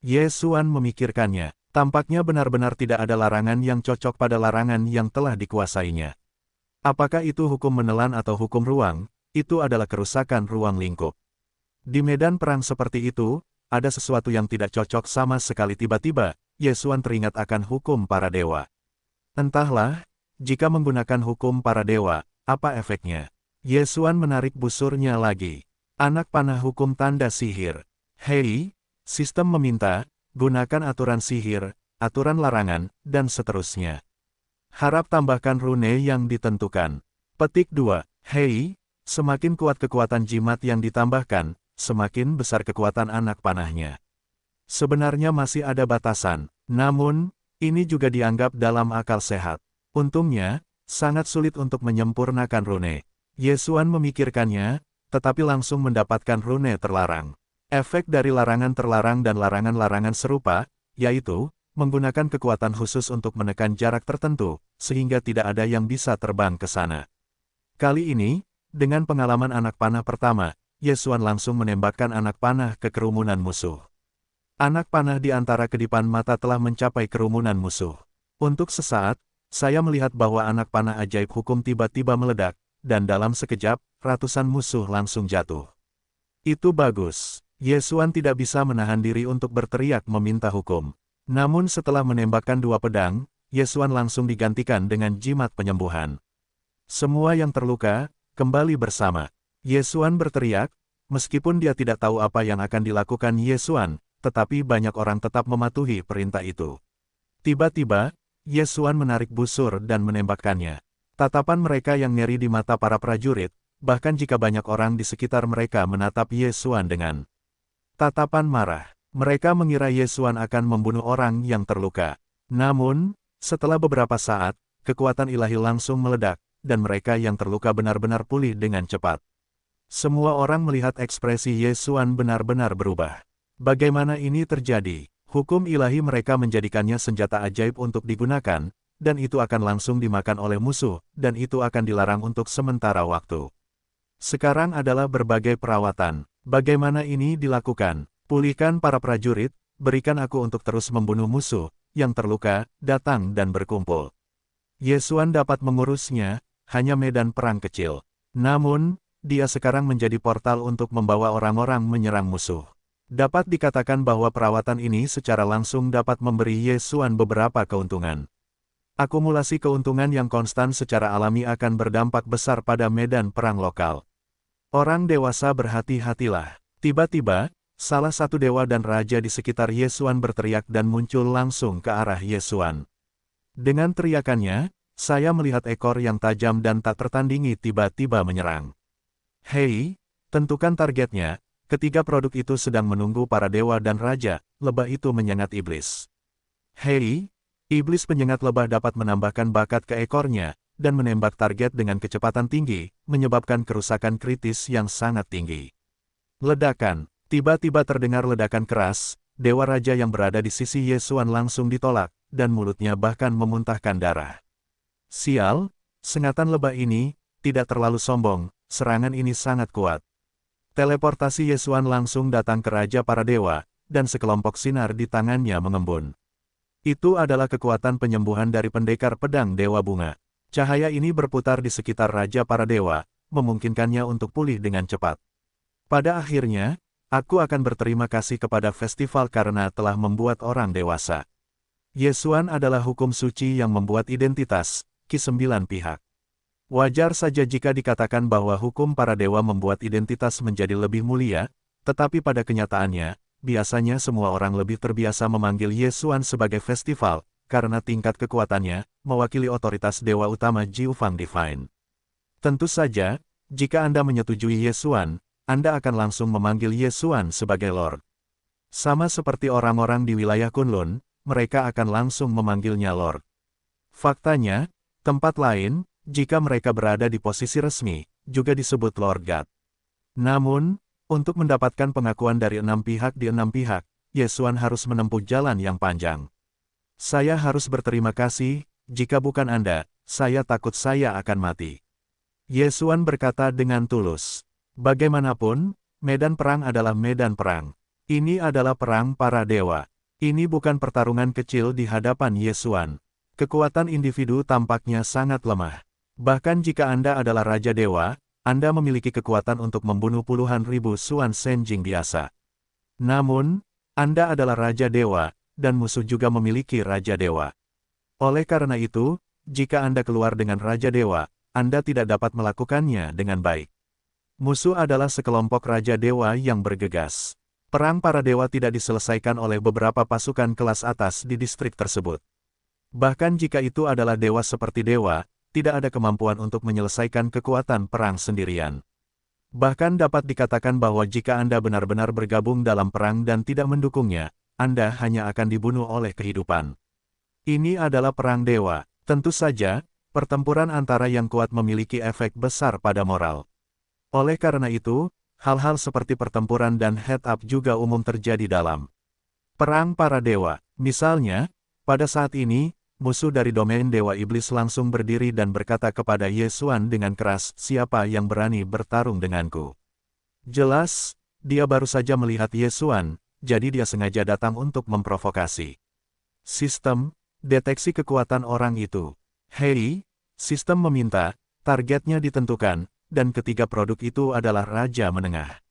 Ye Xuan memikirkannya. Tampaknya benar-benar tidak ada larangan yang cocok pada larangan yang telah dikuasainya. Apakah itu hukum menelan atau hukum ruang, itu adalah kerusakan ruang lingkup. Di medan perang seperti itu, ada sesuatu yang tidak cocok sama sekali. Tiba-tiba, Ye Xuan teringat akan hukum para dewa. Entahlah, jika menggunakan hukum para dewa, apa efeknya? Ye Xuan menarik busurnya lagi. Anak panah hukum tanda sihir. Hei, sistem meminta, gunakan aturan sihir, aturan larangan, dan seterusnya. Harap tambahkan rune yang ditentukan. Petik 2. Hei, semakin kuat kekuatan jimat yang ditambahkan, semakin besar kekuatan anak panahnya. Sebenarnya masih ada batasan, namun, ini juga dianggap dalam akal sehat. Untungnya, sangat sulit untuk menyempurnakan rune. Ye Xuan memikirkannya, tetapi langsung mendapatkan rune terlarang. Efek dari larangan terlarang dan larangan-larangan serupa, yaitu, menggunakan kekuatan khusus untuk menekan jarak tertentu, sehingga tidak ada yang bisa terbang ke sana. Kali ini, dengan pengalaman anak panah pertama, Ye Xuan langsung menembakkan anak panah ke kerumunan musuh. Anak panah di antara kedipan mata telah mencapai kerumunan musuh. Untuk sesaat, saya melihat bahwa anak panah ajaib hukum tiba-tiba meledak, dan dalam sekejap, ratusan musuh langsung jatuh. Itu bagus. Ye Xuan tidak bisa menahan diri untuk berteriak meminta hukum. Namun setelah menembakkan dua pedang, Ye Xuan langsung digantikan dengan jimat penyembuhan. Semua yang terluka, kembali bersama. Ye Xuan berteriak, meskipun dia tidak tahu apa yang akan dilakukan Ye Xuan, tetapi banyak orang tetap mematuhi perintah itu. Tiba-tiba, Ye Xuan menarik busur dan menembakkannya. Tatapan mereka yang ngeri di mata para prajurit, bahkan jika banyak orang di sekitar mereka menatap Ye Xuan dengan tatapan marah. Mereka mengira Ye Xuan akan membunuh orang yang terluka. Namun, setelah beberapa saat, kekuatan ilahi langsung meledak, dan mereka yang terluka benar-benar pulih dengan cepat. Semua orang melihat ekspresi Ye Xuan benar-benar berubah. Bagaimana ini terjadi? Hukum ilahi mereka menjadikannya senjata ajaib untuk digunakan, dan itu akan langsung dimakan oleh musuh, dan itu akan dilarang untuk sementara waktu. Sekarang adalah berbagai perawatan. Bagaimana ini dilakukan? Pulihkan para prajurit, berikan aku untuk terus membunuh musuh, yang terluka, datang dan berkumpul. Ye Xuan dapat mengurusnya, hanya medan perang kecil. Namun, dia sekarang menjadi portal untuk membawa orang-orang menyerang musuh. Dapat dikatakan bahwa perawatan ini secara langsung dapat memberi Ye Xuan beberapa keuntungan. Akumulasi keuntungan yang konstan secara alami akan berdampak besar pada medan perang lokal. Orang dewasa berhati-hatilah. Tiba-tiba, salah satu dewa dan raja di sekitar Ye Xuan berteriak dan muncul langsung ke arah Ye Xuan. Dengan teriakannya, saya melihat ekor yang tajam dan tak tertandingi tiba-tiba menyerang. Hei, tentukan targetnya. Ketiga produk itu sedang menunggu para dewa dan raja, lebah itu menyengat iblis. Hei, iblis penyengat lebah dapat menambahkan bakat ke ekornya, dan menembak target dengan kecepatan tinggi, menyebabkan kerusakan kritis yang sangat tinggi. Ledakan, tiba-tiba terdengar ledakan keras, dewa raja yang berada di sisi Yesuan langsung ditolak, dan mulutnya bahkan memuntahkan darah. Sial, sengatan lebah ini, tidak terlalu sombong, serangan ini sangat kuat. Teleportasi Yesuan langsung datang ke Raja para Dewa, dan sekelompok sinar di tangannya mengembun. Itu adalah kekuatan penyembuhan dari pendekar pedang Dewa Bunga. Cahaya ini berputar di sekitar Raja para Dewa, memungkinkannya untuk pulih dengan cepat. Pada akhirnya, aku akan berterima kasih kepada festival karena telah membuat orang dewasa. Yesuan adalah hukum suci yang membuat identitas, Ki-9 pihak. Wajar saja jika dikatakan bahwa hukum para dewa membuat identitas menjadi lebih mulia, tetapi pada kenyataannya, biasanya semua orang lebih terbiasa memanggil Yesuan sebagai festival, karena tingkat kekuatannya, mewakili otoritas dewa utama Jiufang Divine. Tentu saja, jika Anda menyetujui Yesuan, Anda akan langsung memanggil Yesuan sebagai Lord. Sama seperti orang-orang di wilayah Kunlun, mereka akan langsung memanggilnya Lord. Faktanya, tempat lain, jika mereka berada di posisi resmi, juga disebut Lord God. Namun, untuk mendapatkan pengakuan dari 6 pihak di 6 pihak, Yesuan harus menempuh jalan yang panjang. Saya harus berterima kasih, jika bukan Anda, saya takut saya akan mati. Yesuan berkata dengan tulus. Bagaimanapun, medan perang adalah medan perang. Ini adalah perang para dewa. Ini bukan pertarungan kecil di hadapan Yesuan. Kekuatan individu tampaknya sangat lemah. Bahkan jika Anda adalah Raja Dewa, Anda memiliki kekuatan untuk membunuh puluhan ribu Suan Senjing biasa. Namun, Anda adalah Raja Dewa, dan musuh juga memiliki Raja Dewa. Oleh karena itu, jika Anda keluar dengan Raja Dewa, Anda tidak dapat melakukannya dengan baik. Musuh adalah sekelompok Raja Dewa yang bergegas. Perang para dewa tidak diselesaikan oleh beberapa pasukan kelas atas di distrik tersebut. Bahkan jika itu adalah dewa seperti dewa, tidak ada kemampuan untuk menyelesaikan kekuatan perang sendirian. Bahkan dapat dikatakan bahwa jika Anda benar-benar bergabung dalam perang dan tidak mendukungnya, Anda hanya akan dibunuh oleh kehidupan. Ini adalah perang dewa. Tentu saja, pertempuran antara yang kuat memiliki efek besar pada moral. Oleh karena itu, hal-hal seperti pertempuran dan head-up juga umum terjadi dalam perang para dewa. Misalnya, pada saat ini, musuh dari domain Dewa Iblis langsung berdiri dan berkata kepada Yesuan dengan keras, "Siapa yang berani bertarung denganku?" Jelas, dia baru saja melihat Yesuan, jadi dia sengaja datang untuk memprovokasi. Sistem deteksi kekuatan orang itu. Hei, sistem meminta, targetnya ditentukan, dan ketiga produk itu adalah Raja Menengah.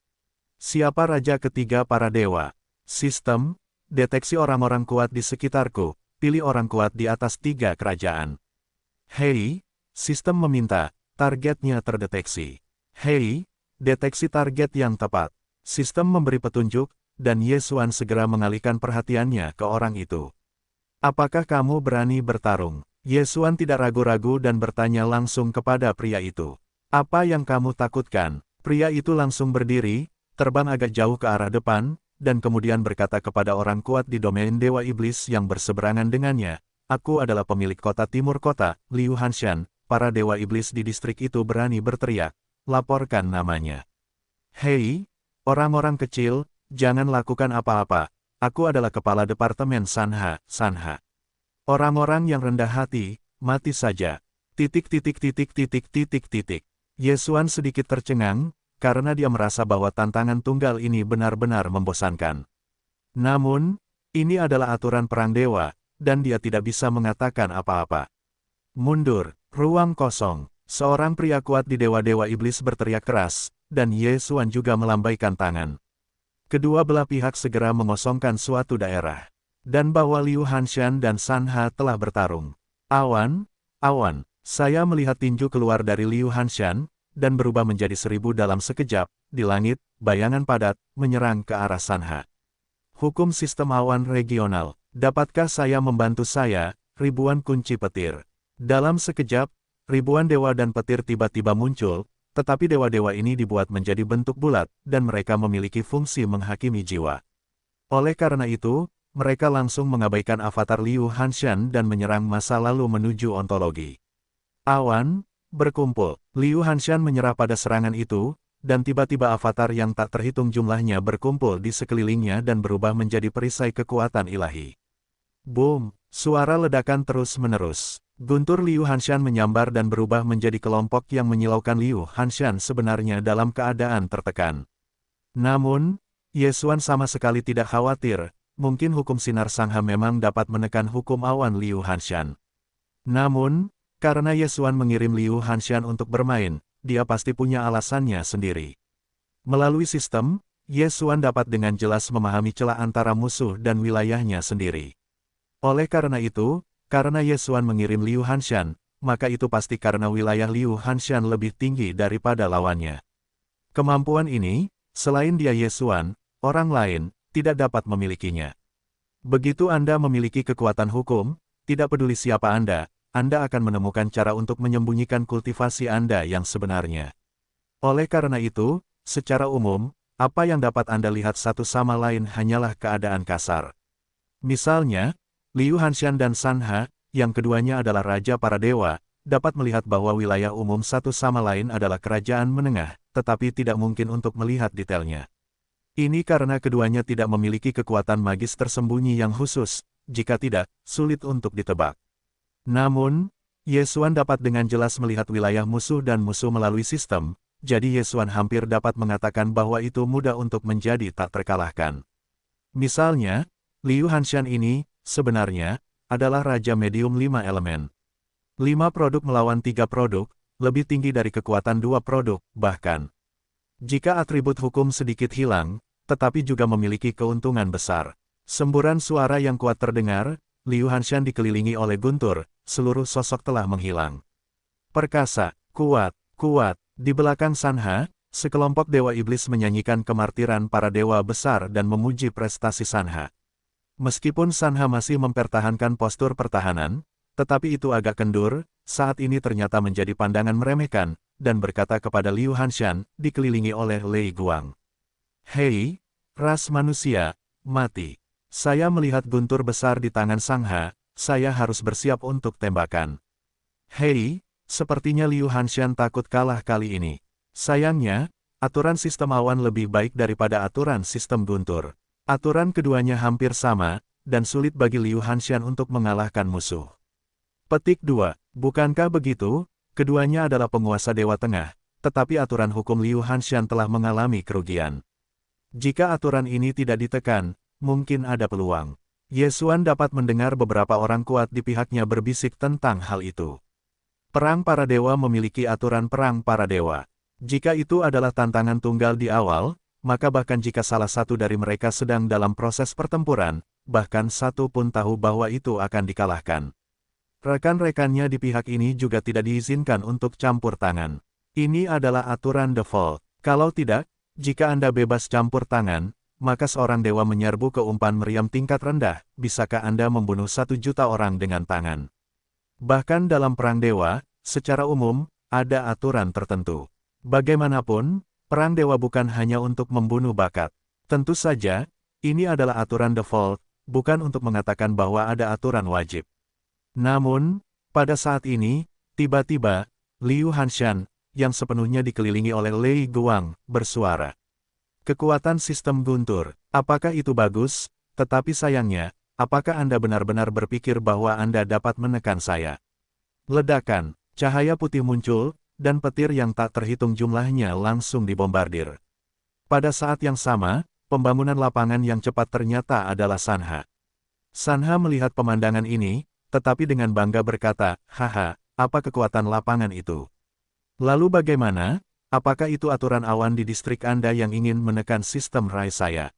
Siapa Raja ketiga para dewa? Sistem deteksi orang-orang kuat di sekitarku. Pilih orang kuat di atas 3 kerajaan. Hei, sistem meminta, targetnya terdeteksi. Hei, deteksi target yang tepat. Sistem memberi petunjuk, dan Yesuan segera mengalihkan perhatiannya ke orang itu. Apakah kamu berani bertarung? Yesuan tidak ragu-ragu dan bertanya langsung kepada pria itu. Apa yang kamu takutkan? Pria itu langsung berdiri, terbang agak jauh ke arah depan, dan kemudian berkata kepada orang kuat di domain Dewa Iblis yang berseberangan dengannya, "Aku adalah pemilik kota timur kota, Liu Hanshan." Para Dewa Iblis di distrik itu berani berteriak, "Laporkan namanya." Hei, orang-orang kecil, jangan lakukan apa-apa. Aku adalah kepala Departemen Sanha. Orang-orang yang rendah hati, mati saja. ... Yesuan sedikit tercengang, karena dia merasa bahwa tantangan tunggal ini benar-benar membosankan. Namun, ini adalah aturan perang dewa, dan dia tidak bisa mengatakan apa-apa. Mundur, ruang kosong. Seorang pria kuat di Dewa-Dewa Iblis berteriak keras, dan Yesuan juga melambaikan tangan. Kedua belah pihak segera mengosongkan suatu daerah. Dan bahwa Liu Hanshan dan Sanha telah bertarung. Awan, saya melihat tinju keluar dari Liu Hanshan, dan berubah menjadi 1000 dalam sekejap, di langit, bayangan padat, menyerang ke arah Sanha. Hukum sistem awan regional, dapatkah saya membantu saya, ribuan kunci petir. Dalam sekejap, ribuan dewa dan petir tiba-tiba muncul, tetapi dewa-dewa ini dibuat menjadi bentuk bulat, dan mereka memiliki fungsi menghakimi jiwa. Oleh karena itu, mereka langsung mengabaikan avatar Liu Hanshan dan menyerang masa lalu menuju ontologi. Awan, berkumpul. Liu Hanshan menyerah pada serangan itu, dan tiba-tiba avatar yang tak terhitung jumlahnya berkumpul di sekelilingnya dan berubah menjadi perisai kekuatan ilahi. Boom! Suara ledakan terus-menerus. Guntur Liu Hanshan menyambar dan berubah menjadi kelompok yang menyilaukan. Liu Hanshan sebenarnya dalam keadaan tertekan. Namun, Ye Xuan sama sekali tidak khawatir, mungkin hukum sinar sangha memang dapat menekan hukum awan Liu Hanshan. Namun, karena Ye Xuan mengirim Liu Hanshan untuk bermain, dia pasti punya alasannya sendiri. Melalui sistem, Ye Xuan dapat dengan jelas memahami celah antara musuh dan wilayahnya sendiri. Oleh karena itu, karena Ye Xuan mengirim Liu Hanshan, maka itu pasti karena wilayah Liu Hanshan lebih tinggi daripada lawannya. Kemampuan ini, selain dia Ye Xuan, orang lain, tidak dapat memilikinya. Begitu Anda memiliki kekuatan hukum, tidak peduli siapa Anda akan menemukan cara untuk menyembunyikan kultivasi Anda yang sebenarnya. Oleh karena itu, secara umum, apa yang dapat Anda lihat satu sama lain hanyalah keadaan kasar. Misalnya, Liu Hanshan dan Sanha, yang keduanya adalah raja para dewa, dapat melihat bahwa wilayah umum satu sama lain adalah kerajaan menengah, tetapi tidak mungkin untuk melihat detailnya. Ini karena keduanya tidak memiliki kekuatan magis tersembunyi yang khusus, jika tidak, sulit untuk ditebak. Namun, Ye Xuan dapat dengan jelas melihat wilayah musuh dan musuh melalui sistem, jadi Ye Xuan hampir dapat mengatakan bahwa itu mudah untuk menjadi tak terkalahkan. Misalnya, Liu Hanshan ini, sebenarnya, adalah Raja Medium 5 elemen. 5 produk melawan 3 produk, lebih tinggi dari kekuatan 2 produk, bahkan. Jika atribut hukum sedikit hilang, tetapi juga memiliki keuntungan besar. Semburan suara yang kuat terdengar, Liu Hanshan dikelilingi oleh guntur, seluruh sosok telah menghilang. Perkasa, kuat, kuat. Di belakang Sanha, sekelompok dewa iblis menyanyikan kemartiran para dewa besar dan memuji prestasi Sanha. Meskipun Sanha masih mempertahankan postur pertahanan, tetapi itu agak kendur, saat ini ternyata menjadi pandangan meremehkan, dan berkata kepada Liu Hanshan, dikelilingi oleh Lei Guang. Hei, ras manusia, mati. Saya melihat guntur besar di tangan Sanha, saya harus bersiap untuk tembakan. Hei, sepertinya Liu Hanshan takut kalah kali ini. Sayangnya, aturan sistem awan lebih baik daripada aturan sistem guntur. Aturan keduanya hampir sama, dan sulit bagi Liu Hanshan untuk mengalahkan musuh. Petik 2. Bukankah begitu? Keduanya adalah penguasa Dewa Tengah, tetapi aturan hukum Liu Hanshan telah mengalami kerugian. Jika aturan ini tidak ditekan, mungkin ada peluang. Ye Xuan dapat mendengar beberapa orang kuat di pihaknya berbisik tentang hal itu. Perang para dewa memiliki aturan perang para dewa. Jika itu adalah tantangan tunggal di awal, maka bahkan jika salah satu dari mereka sedang dalam proses pertempuran, bahkan satu pun tahu bahwa itu akan dikalahkan. Rekan-rekannya di pihak ini juga tidak diizinkan untuk campur tangan. Ini adalah aturan default. Kalau tidak, jika Anda bebas campur tangan, maka seorang dewa menyerbu ke umpan meriam tingkat rendah, bisakah Anda membunuh 1 juta orang dengan tangan? Bahkan dalam perang dewa, secara umum, ada aturan tertentu. Bagaimanapun, perang dewa bukan hanya untuk membunuh bakat. Tentu saja, ini adalah aturan default, bukan untuk mengatakan bahwa ada aturan wajib. Namun, pada saat ini, tiba-tiba, Liu Hanshan, yang sepenuhnya dikelilingi oleh Lei Guang, bersuara. Kekuatan sistem guntur, apakah itu bagus? Tetapi sayangnya, apakah Anda benar-benar berpikir bahwa Anda dapat menekan saya? Ledakan, cahaya putih muncul, dan petir yang tak terhitung jumlahnya langsung dibombardir. Pada saat yang sama, pembangunan lapangan yang cepat ternyata adalah Sanha. Sanha melihat pemandangan ini, tetapi dengan bangga berkata, haha, apa kekuatan lapangan itu? Lalu bagaimana? Apakah itu aturan awan di distrik Anda yang ingin menekan sistem rai saya?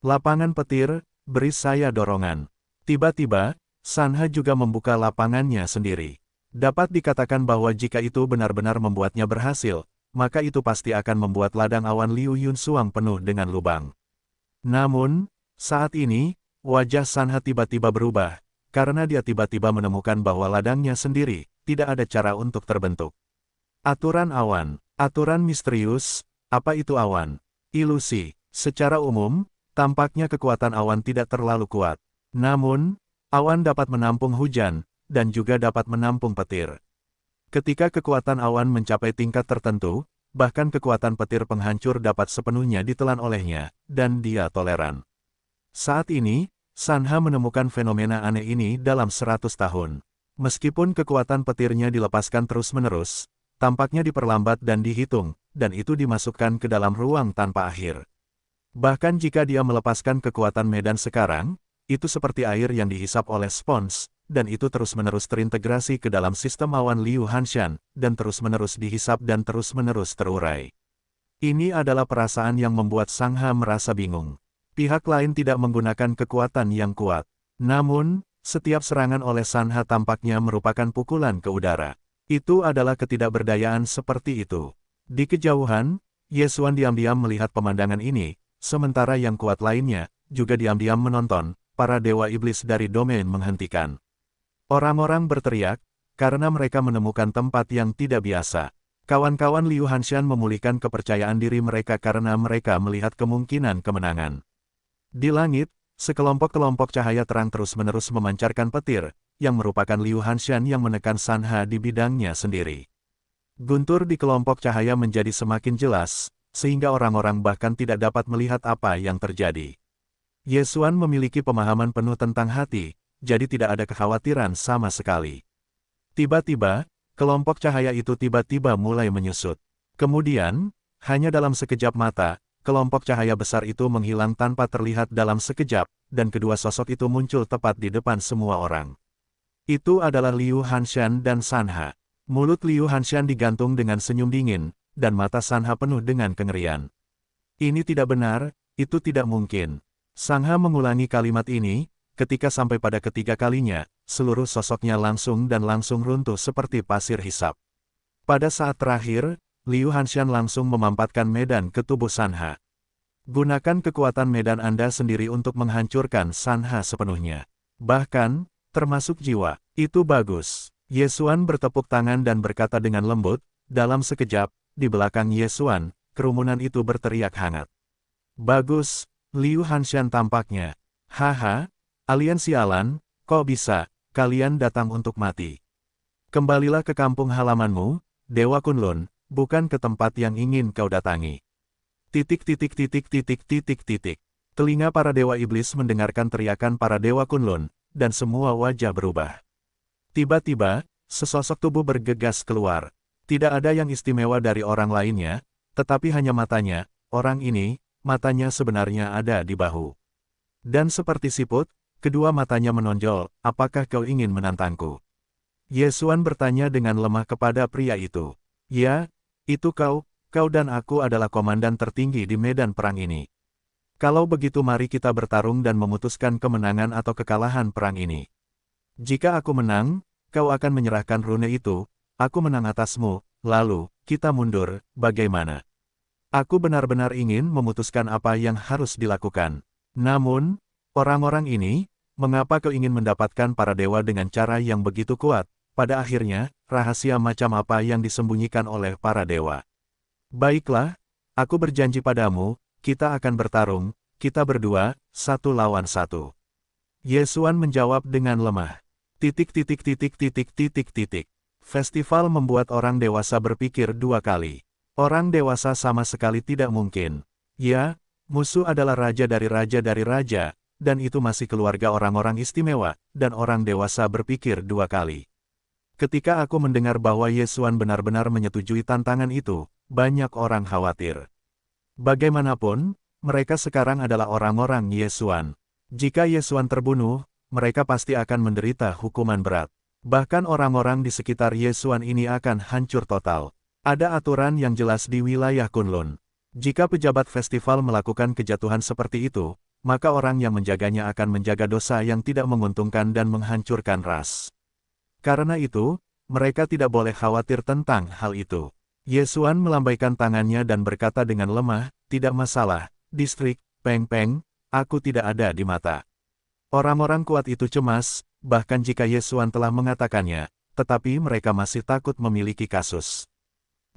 Lapangan petir, beri saya dorongan. Tiba-tiba, Sanha juga membuka lapangannya sendiri. Dapat dikatakan bahwa jika itu benar-benar membuatnya berhasil, maka itu pasti akan membuat ladang awan Liu Yunsuang penuh dengan lubang. Namun, saat ini, wajah Sanha tiba-tiba berubah, karena dia tiba-tiba menemukan bahwa ladangnya sendiri tidak ada cara untuk terbentuk. Aturan awan. Aturan misterius. Apa itu awan? Ilusi. Secara umum, tampaknya kekuatan awan tidak terlalu kuat. Namun, awan dapat menampung hujan, dan juga dapat menampung petir. Ketika kekuatan awan mencapai tingkat tertentu, bahkan kekuatan petir penghancur dapat sepenuhnya ditelan olehnya, dan dia toleran. Saat ini, Sanha menemukan fenomena aneh ini dalam 100 tahun. Meskipun kekuatan petirnya dilepaskan terus-menerus, tampaknya diperlambat dan dihitung, dan itu dimasukkan ke dalam ruang tanpa akhir. Bahkan jika dia melepaskan kekuatan medan sekarang, itu seperti air yang dihisap oleh spons, dan itu terus-menerus terintegrasi ke dalam sistem awan Liu Hanshan, dan terus-menerus dihisap dan terus-menerus terurai. Ini adalah perasaan yang membuat Sangha merasa bingung. Pihak lain tidak menggunakan kekuatan yang kuat. Namun, setiap serangan oleh Sanha tampaknya merupakan pukulan ke udara. Itu adalah ketidakberdayaan seperti itu. Di kejauhan, Yesuan diam-diam melihat pemandangan ini, sementara yang kuat lainnya, juga diam-diam menonton, para dewa iblis dari domain menghentikan. Orang-orang berteriak, karena mereka menemukan tempat yang tidak biasa. Kawan-kawan Liu Hanshan memulihkan kepercayaan diri mereka karena mereka melihat kemungkinan kemenangan. Di langit, sekelompok-kelompok cahaya terang terus-menerus memancarkan petir, yang merupakan Liu Hanshan yang menekan Sanha di bidangnya sendiri. Guntur di kelompok cahaya menjadi semakin jelas, sehingga orang-orang bahkan tidak dapat melihat apa yang terjadi. Yesuan memiliki pemahaman penuh tentang hati, jadi tidak ada kekhawatiran sama sekali. Tiba-tiba, kelompok cahaya itu tiba-tiba mulai menyusut. Kemudian, hanya dalam sekejap mata, kelompok cahaya besar itu menghilang tanpa terlihat dalam sekejap, dan kedua sosok itu muncul tepat di depan semua orang. Itu adalah Liu Hanshan dan Sanha. Mulut Liu Hanshan digantung dengan senyum dingin, dan mata Sanha penuh dengan kengerian. Ini tidak benar, itu tidak mungkin. Sangha mengulangi kalimat ini, ketika sampai pada ketiga kalinya, seluruh sosoknya langsung runtuh seperti pasir hisap. Pada saat terakhir, Liu Hanshan langsung memampatkan medan ke tubuh Sanha. Gunakan kekuatan medan Anda sendiri untuk menghancurkan Sanha sepenuhnya. Bahkan, termasuk jiwa. Itu bagus. Yesuan bertepuk tangan dan berkata dengan lembut, dalam sekejap, di belakang Yesuan, kerumunan itu berteriak hangat. Bagus, Liu Hanshan tampaknya. Haha, alien sialan, kok bisa, kalian datang untuk mati. Kembalilah ke kampung halamanmu, Dewa Kunlun, bukan ke tempat yang ingin kau datangi. Telinga para dewa iblis mendengarkan teriakan para dewa Kunlun, dan semua wajah berubah. Tiba-tiba, sesosok tubuh bergegas keluar. Tidak ada yang istimewa dari orang lainnya, tetapi hanya matanya, orang ini, matanya sebenarnya ada di bahu. Dan seperti siput, kedua matanya menonjol, apakah kau ingin menantangku? Yesuan bertanya dengan lemah kepada pria itu. Ya, itu kau dan aku adalah komandan tertinggi di medan perang ini. Kalau begitu mari kita bertarung dan memutuskan kemenangan atau kekalahan perang ini. Jika aku menang, kau akan menyerahkan rune itu, aku menang atasmu, lalu, kita mundur, bagaimana? Aku benar-benar ingin memutuskan apa yang harus dilakukan. Namun, orang-orang ini, mengapa kau ingin mendapatkan para dewa dengan cara yang begitu kuat? Pada akhirnya, rahasia macam apa yang disembunyikan oleh para dewa? Baiklah, aku berjanji padamu, kita akan bertarung, kita berdua, 1 lawan 1. Yesuan menjawab dengan lemah. Festival membuat orang dewasa berpikir 2 kali. Orang dewasa sama sekali tidak mungkin. Ya, musuh adalah raja dari raja, dan itu masih keluarga orang-orang istimewa, dan orang dewasa berpikir 2 kali. Ketika aku mendengar bahwa Yesuan benar-benar menyetujui tantangan itu, banyak orang khawatir. Bagaimanapun, mereka sekarang adalah orang-orang Yesuan. Jika Yesuan terbunuh, mereka pasti akan menderita hukuman berat. Bahkan orang-orang di sekitar Yesuan ini akan hancur total. Ada aturan yang jelas di wilayah Kunlun. Jika pejabat festival melakukan kejatuhan seperti itu, maka orang yang menjaganya akan menjaga dosa yang tidak menguntungkan dan menghancurkan ras. Karena itu, mereka tidak boleh khawatir tentang hal itu. Yesuan melambaikan tangannya dan berkata dengan lemah, tidak masalah, distrik, Peng Peng, aku tidak ada di mata. Orang-orang kuat itu cemas, bahkan jika Ye Xuan telah mengatakannya, tetapi mereka masih takut memiliki kasus.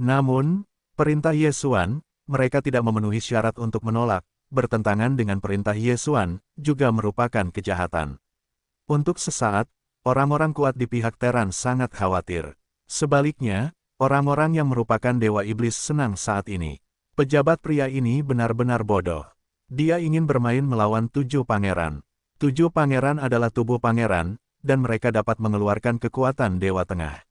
Namun, perintah Ye Xuan, mereka tidak memenuhi syarat untuk menolak, bertentangan dengan perintah Ye Xuan, juga merupakan kejahatan. Untuk sesaat, orang-orang kuat di pihak Teran sangat khawatir. Sebaliknya, orang-orang yang merupakan dewa iblis senang saat ini. Pejabat pria ini benar-benar bodoh. Dia ingin bermain melawan 7 pangeran. 7 pangeran adalah tubuh pangeran, dan mereka dapat mengeluarkan kekuatan Dewa Tengah.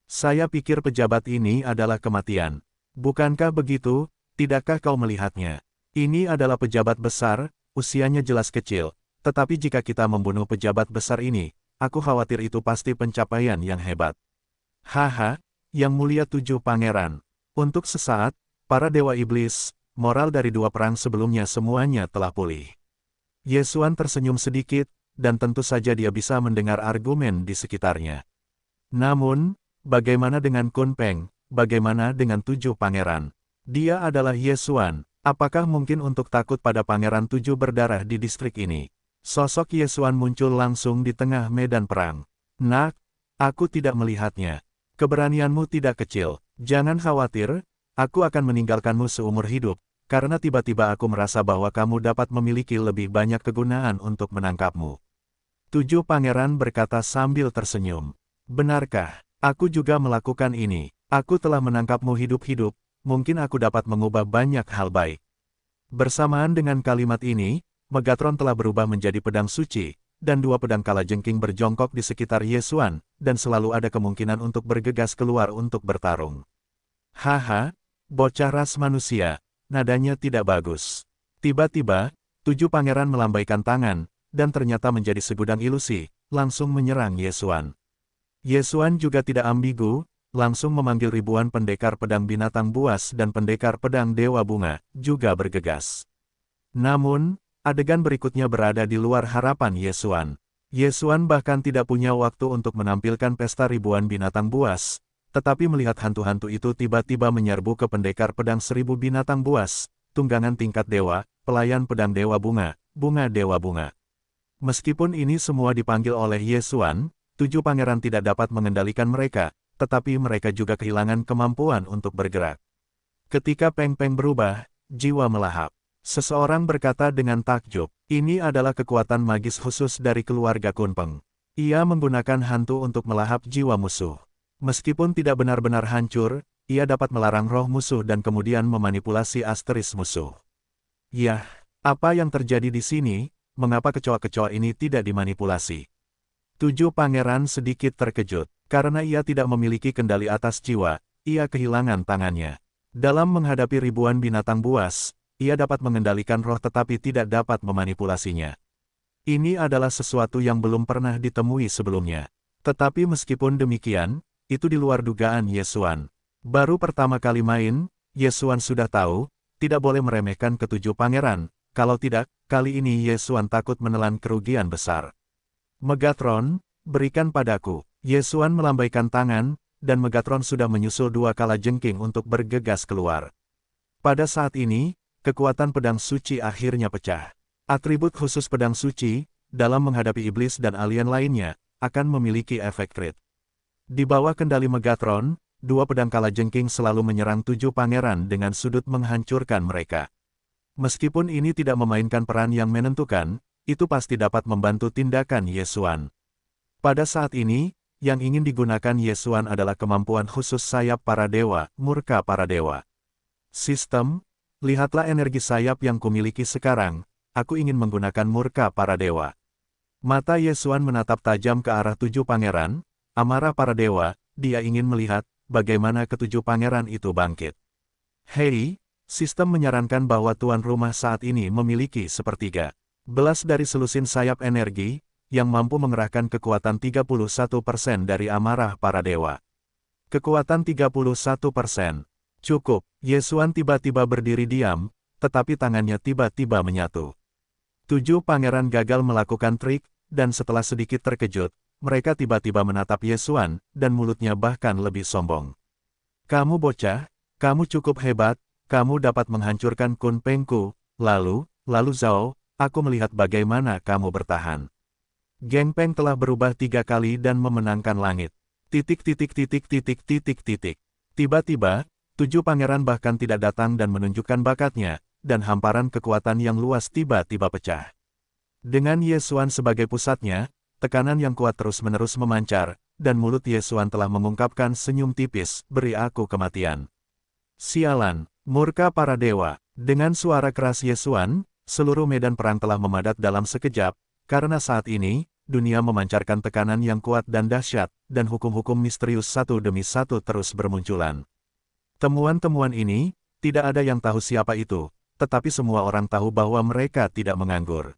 Saya pikir pejabat ini adalah kematian. Bukankah begitu? Tidakkah kau melihatnya? Ini adalah pejabat besar, usianya jelas kecil. Tetapi jika kita membunuh pejabat besar ini, aku khawatir itu pasti pencapaian yang hebat. Haha, yang mulia 7 pangeran. Untuk sesaat, para dewa iblis, moral dari 2 perang sebelumnya semuanya telah pulih. Ye Xuan tersenyum sedikit, dan tentu saja dia bisa mendengar argumen di sekitarnya. Namun, bagaimana dengan Kun Peng? Bagaimana dengan 7 pangeran? Dia adalah Ye Xuan. Apakah mungkin untuk takut pada pangeran 7 berdarah di distrik ini? Sosok Ye Xuan muncul langsung di tengah medan perang. Nak, aku tidak melihatnya. Keberanianmu tidak kecil. Jangan khawatir, aku akan meninggalkanmu seumur hidup, karena tiba-tiba aku merasa bahwa kamu dapat memiliki lebih banyak kegunaan untuk menangkapmu. 7 pangeran berkata sambil tersenyum. Benarkah? Aku juga melakukan ini. Aku telah menangkapmu hidup-hidup, mungkin aku dapat mengubah banyak hal baik. Bersamaan dengan kalimat ini, Megatron telah berubah menjadi pedang suci, dan 2 pedang kalajengking berjongkok di sekitar Ye Xuan, dan selalu ada kemungkinan untuk bergegas keluar untuk bertarung. Haha, bocah ras manusia, nadanya tidak bagus. Tiba-tiba, 7 pangeran melambaikan tangan, dan ternyata menjadi segudang ilusi, langsung menyerang Ye Xuan. Ye Xuan juga tidak ambigu, langsung memanggil ribuan pendekar pedang binatang buas dan pendekar pedang dewa bunga, juga bergegas. Namun, adegan berikutnya berada di luar harapan Ye Xuan. Ye Xuan bahkan tidak punya waktu untuk menampilkan pesta ribuan binatang buas, tetapi melihat hantu-hantu itu tiba-tiba menyerbu ke pendekar pedang 1000 binatang buas, tunggangan tingkat dewa, pelayan pedang dewa bunga, bunga dewa bunga. Meskipun ini semua dipanggil oleh Ye Xuan, 7 pangeran tidak dapat mengendalikan mereka, tetapi mereka juga kehilangan kemampuan untuk bergerak. Ketika Peng Peng berubah, jiwa melahap. Seseorang berkata dengan takjub, ini adalah kekuatan magis khusus dari keluarga Kun Peng. Ia menggunakan hantu untuk melahap jiwa musuh. Meskipun tidak benar-benar hancur, ia dapat melarang roh musuh dan kemudian memanipulasi asteris musuh. Yah, apa yang terjadi di sini? Mengapa kecoa-kecoa ini tidak dimanipulasi? 7 pangeran sedikit terkejut, karena ia tidak memiliki kendali atas jiwa, ia kehilangan tangannya. Dalam menghadapi ribuan binatang buas, ia dapat mengendalikan roh tetapi tidak dapat memanipulasinya. Ini adalah sesuatu yang belum pernah ditemui sebelumnya. Tetapi meskipun demikian, itu di luar dugaan Ye Xuan. Baru pertama kali main, Ye Xuan sudah tahu, tidak boleh meremehkan ke-7 pangeran, kalau tidak, kali ini Ye Xuan takut menelan kerugian besar. Megatron, berikan padaku. Ye Xuan melambaikan tangan, dan Megatron sudah menyusul 2 kalajengking untuk bergegas keluar. Pada saat ini, kekuatan pedang suci akhirnya pecah. Atribut khusus pedang suci, dalam menghadapi iblis dan alien lainnya, akan memiliki efek crit. Di bawah kendali Megatron, 2 pedang kalajengking selalu menyerang 7 pangeran dengan sudut menghancurkan mereka. Meskipun ini tidak memainkan peran yang menentukan, itu pasti dapat membantu tindakan Ye Xuan. Pada saat ini, yang ingin digunakan Ye Xuan adalah kemampuan khusus sayap para dewa, murka para dewa. Sistem, lihatlah energi sayap yang kumiliki sekarang, aku ingin menggunakan murka para dewa. Mata Ye Xuan menatap tajam ke arah 7 pangeran, amarah para dewa, dia ingin melihat, bagaimana ke-7 pangeran itu bangkit. Hei, sistem menyarankan bahwa tuan rumah saat ini memiliki 1/3 belas dari selusin sayap energi, yang mampu mengerahkan kekuatan 31% dari amarah para dewa. Kekuatan 31%. Cukup, Ye Xuan tiba-tiba berdiri diam, tetapi tangannya tiba-tiba menyatu. 7 pangeran gagal melakukan trik, dan setelah sedikit terkejut, mereka tiba-tiba menatap Ye Xuan, dan mulutnya bahkan lebih sombong. Kamu bocah, kamu cukup hebat, kamu dapat menghancurkan Kun Pengku, lalu Zhao, aku melihat bagaimana kamu bertahan. Geng Peng telah berubah 3 kali dan memenangkan langit. Tiba-tiba, 7 pangeran bahkan tidak datang dan menunjukkan bakatnya, dan hamparan kekuatan yang luas tiba-tiba pecah. Dengan Ye Xuan sebagai pusatnya, tekanan yang kuat terus-menerus memancar, dan mulut Ye Xuan telah mengungkapkan senyum tipis, "Beri aku kematian." Sialan, murka para dewa. Dengan suara keras Ye Xuan, seluruh medan perang telah memadat dalam sekejap, karena saat ini, dunia memancarkan tekanan yang kuat dan dahsyat, dan hukum-hukum misterius satu demi satu terus bermunculan. Temuan-temuan ini, tidak ada yang tahu siapa itu, tetapi semua orang tahu bahwa mereka tidak menganggur.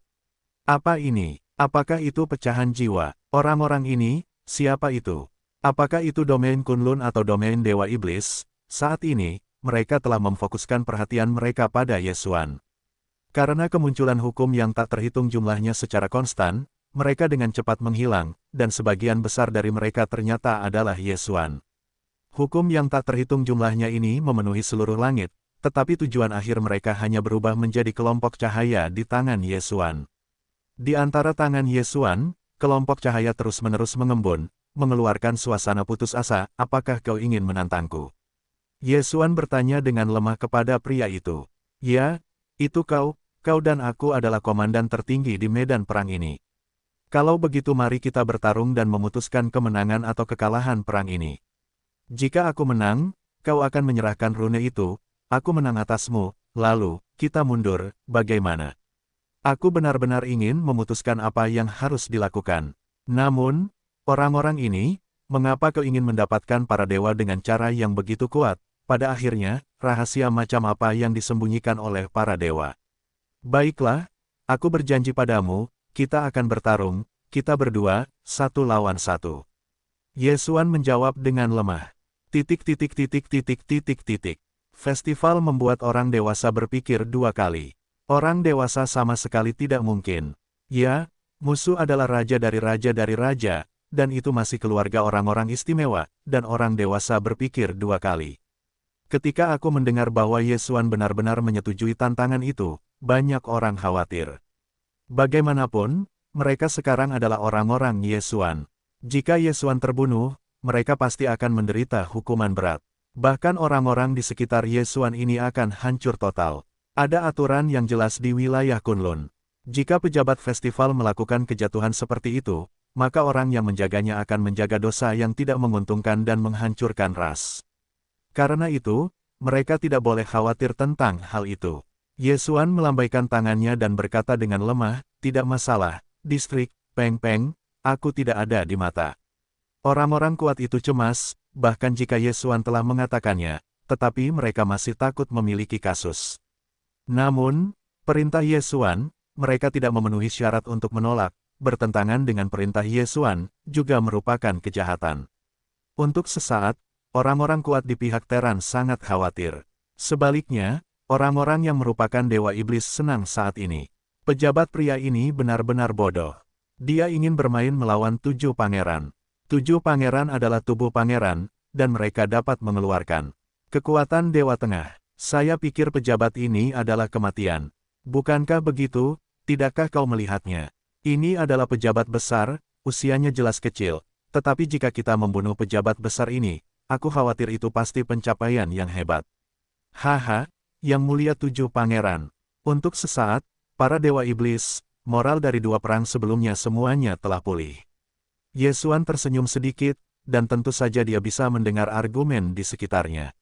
Apa ini? Apakah itu pecahan jiwa? Orang-orang ini, siapa itu? Apakah itu domain Kunlun atau domain Dewa Iblis? Saat ini, mereka telah memfokuskan perhatian mereka pada Ye Xuan. Karena kemunculan hukum yang tak terhitung jumlahnya secara konstan, mereka dengan cepat menghilang, dan sebagian besar dari mereka ternyata adalah Ye Xuan. Hukum yang tak terhitung jumlahnya ini memenuhi seluruh langit, tetapi tujuan akhir mereka hanya berubah menjadi kelompok cahaya di tangan Ye Xuan. Di antara tangan Ye Xuan, kelompok cahaya terus-menerus mengembun, mengeluarkan suasana putus asa. "Apakah kau ingin menantangku?" Ye Xuan bertanya dengan lemah kepada pria itu. "Ya, itu kau dan aku adalah komandan tertinggi di medan perang ini. Kalau begitu mari kita bertarung dan memutuskan kemenangan atau kekalahan perang ini. Jika aku menang, kau akan menyerahkan rune itu, aku menang atasmu, lalu, kita mundur, bagaimana?" Aku benar-benar ingin memutuskan apa yang harus dilakukan. Namun, orang-orang ini, mengapa kau ingin mendapatkan para dewa dengan cara yang begitu kuat? Pada akhirnya, rahasia macam apa yang disembunyikan oleh para dewa? Baiklah, aku berjanji padamu, kita akan bertarung, kita berdua, 1 lawan 1. Ye Xuan menjawab dengan lemah. Festival membuat orang dewasa berpikir 2 kali. Orang dewasa sama sekali tidak mungkin. Ya, musuh adalah raja dari raja, dan itu masih keluarga orang-orang istimewa, dan orang dewasa berpikir 2 kali. Ketika aku mendengar bahwa Ye Xuan benar-benar menyetujui tantangan itu, banyak orang khawatir. Bagaimanapun, mereka sekarang adalah orang-orang Ye Xuan. Jika Ye Xuan terbunuh, mereka pasti akan menderita hukuman berat. Bahkan orang-orang di sekitar Ye Xuan ini akan hancur total. Ada aturan yang jelas di wilayah Kunlun. Jika pejabat festival melakukan kejatuhan seperti itu, maka orang yang menjaganya akan menjaga dosa yang tidak menguntungkan dan menghancurkan ras. Karena itu, mereka tidak boleh khawatir tentang hal itu. Ye Xuan melambaikan tangannya dan berkata dengan lemah, "Tidak masalah, distrik Peng Peng, aku tidak ada di mata." Orang-orang kuat itu cemas, bahkan jika Ye Xuan telah mengatakannya, tetapi mereka masih takut memiliki kasus. Namun, perintah Ye Xuan, mereka tidak memenuhi syarat untuk menolak, bertentangan dengan perintah Ye Xuan, juga merupakan kejahatan. Untuk sesaat, orang-orang kuat di pihak Teran sangat khawatir. Sebaliknya, orang-orang yang merupakan dewa iblis senang saat ini. Pejabat pria ini benar-benar bodoh. Dia ingin bermain melawan 7 pangeran. 7 pangeran adalah tubuh pangeran, dan mereka dapat mengeluarkan kekuatan Dewa Tengah. Saya pikir pejabat ini adalah kematian. Bukankah begitu? Tidakkah kau melihatnya? Ini adalah pejabat besar, usianya jelas kecil. Tetapi jika kita membunuh pejabat besar ini, aku khawatir itu pasti pencapaian yang hebat. Haha, yang mulia 7 pangeran. Untuk sesaat, para dewa iblis, moral dari 2 perang sebelumnya semuanya telah pulih. Ye Xuan tersenyum sedikit, dan tentu saja dia bisa mendengar argumen di sekitarnya.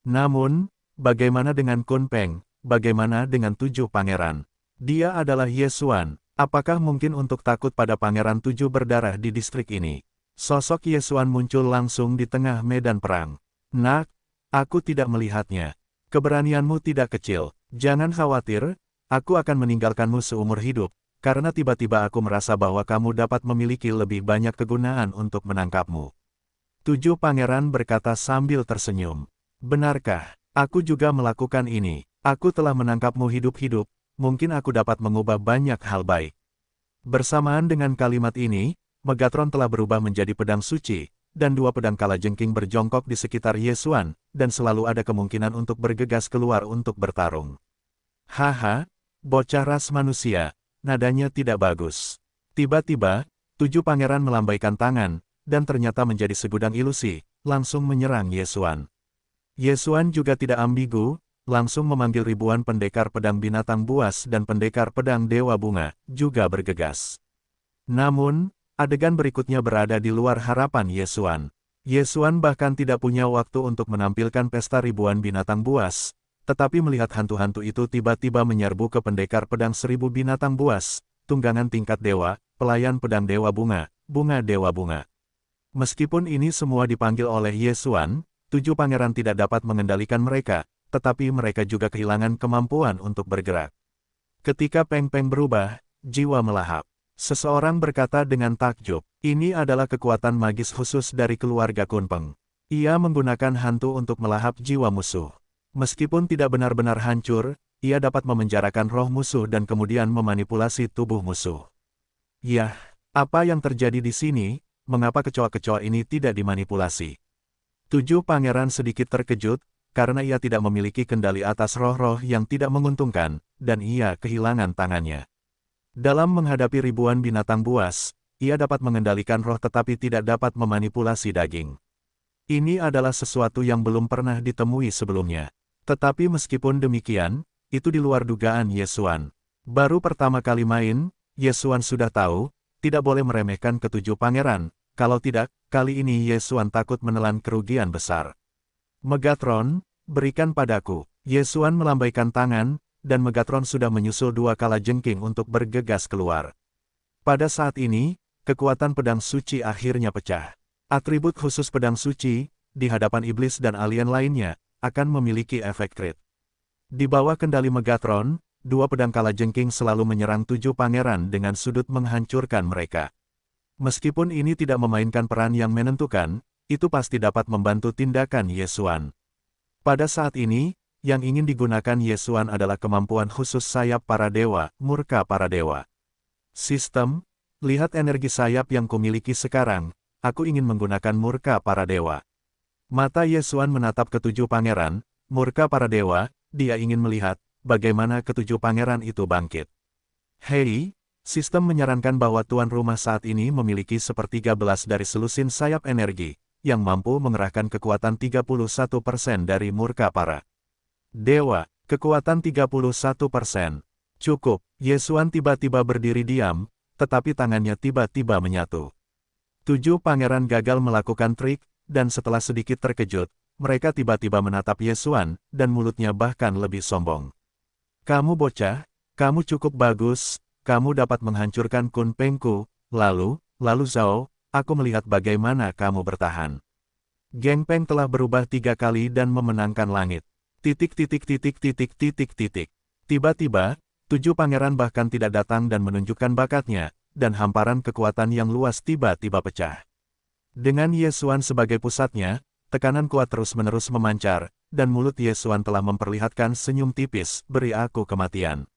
Namun, bagaimana dengan Kun Peng? Bagaimana dengan 7 pangeran? Dia adalah Ye Xuan. Apakah mungkin untuk takut pada pangeran 7 berdarah di distrik ini? Sosok Ye Xuan muncul langsung di tengah medan perang. "Nak, aku tidak melihatnya. Keberanianmu tidak kecil. Jangan khawatir, aku akan meninggalkanmu seumur hidup, karena tiba-tiba aku merasa bahwa kamu dapat memiliki lebih banyak kegunaan untuk menangkapmu." 7 pangeran berkata sambil tersenyum. "Benarkah? Aku juga melakukan ini. Aku telah menangkapmu hidup-hidup, mungkin aku dapat mengubah banyak hal baik." Bersamaan dengan kalimat ini, Megatron telah berubah menjadi pedang suci, dan 2 pedang kalajengking berjongkok di sekitar Ye Xuan, dan selalu ada kemungkinan untuk bergegas keluar untuk bertarung. "Haha, bocah ras manusia, nadanya tidak bagus." Tiba-tiba, Tujuh pangeran melambaikan tangan, dan ternyata menjadi segudang ilusi, langsung menyerang Ye Xuan. Ye Xuan juga tidak ambigu, langsung memanggil ribuan pendekar pedang binatang buas dan pendekar pedang dewa bunga, juga bergegas. Namun, adegan berikutnya berada di luar harapan Ye Xuan. Ye Xuan bahkan tidak punya waktu untuk menampilkan pesta ribuan binatang buas, tetapi melihat hantu-hantu itu tiba-tiba menyerbu ke pendekar pedang 1000 binatang buas, tunggangan tingkat dewa, pelayan pedang dewa bunga, bunga dewa bunga. Meskipun ini semua dipanggil oleh Ye Xuan, tujuh pangeran tidak dapat mengendalikan mereka, tetapi mereka juga kehilangan kemampuan untuk bergerak. Ketika Peng Peng berubah, jiwa melahap. Seseorang berkata dengan takjub, ini adalah kekuatan magis khusus dari keluarga Kunpeng. Ia menggunakan hantu untuk melahap jiwa musuh. Meskipun tidak benar-benar hancur, ia dapat memenjarakan roh musuh dan kemudian memanipulasi tubuh musuh. Yah, apa yang terjadi di sini? Mengapa kecoa-kecoa ini tidak dimanipulasi? Tujuh pangeran sedikit terkejut, karena ia tidak memiliki kendali atas roh-roh yang tidak menguntungkan, dan ia kehilangan tangannya. Dalam menghadapi ribuan binatang buas, ia dapat mengendalikan roh tetapi tidak dapat memanipulasi daging. Ini adalah sesuatu yang belum pernah ditemui sebelumnya. Tetapi meskipun demikian, itu di luar dugaan Ye Xuan. Baru pertama kali main, Ye Xuan sudah tahu, tidak boleh meremehkan ketujuh pangeran, kalau tidak, kali ini Ye Xuan takut menelan kerugian besar. Megatron, berikan padaku. Ye Xuan melambaikan tangan, dan Megatron sudah menyusul dua kalajengking untuk bergegas keluar. Pada saat ini, kekuatan pedang suci akhirnya pecah. Atribut khusus pedang suci, di hadapan iblis dan alien lainnya, akan memiliki efek krit. Di bawah kendali Megatron, dua pedang kalajengking selalu menyerang tujuh pangeran dengan sudut menghancurkan mereka. Meskipun ini tidak memainkan peran yang menentukan, itu pasti dapat membantu tindakan Ye Xuan. Pada saat ini, yang ingin digunakan Ye Xuan adalah kemampuan khusus sayap para dewa, murka para dewa. Sistem, lihat energi sayap yang kumiliki sekarang, aku ingin menggunakan murka para dewa. Mata Ye Xuan menatap ketujuh pangeran, murka para dewa, dia ingin melihat, bagaimana ketujuh pangeran itu bangkit. Hei, sistem menyarankan bahwa tuan rumah saat ini memiliki 1/13 dari selusin sayap energi, yang mampu mengerahkan kekuatan 31% dari murka para dewa, kekuatan 31%. Cukup, Ye Xuan tiba-tiba berdiri diam, tetapi tangannya tiba-tiba menyatu. Tujuh pangeran gagal melakukan trik, dan setelah sedikit terkejut, mereka tiba-tiba menatap Ye Xuan, dan mulutnya bahkan lebih sombong. Kamu bocah, kamu cukup bagus, kamu dapat menghancurkan Kun Pengku, lalu Zhao, aku melihat bagaimana kamu bertahan. Geng Peng telah berubah 3 kali dan memenangkan langit. Tiba-tiba, tujuh pangeran bahkan tidak datang dan menunjukkan bakatnya, dan hamparan kekuatan yang luas tiba-tiba pecah. Dengan Ye Xuan sebagai pusatnya, tekanan kuat terus-menerus memancar, dan mulut Ye Xuan telah memperlihatkan senyum tipis, beri aku kematian.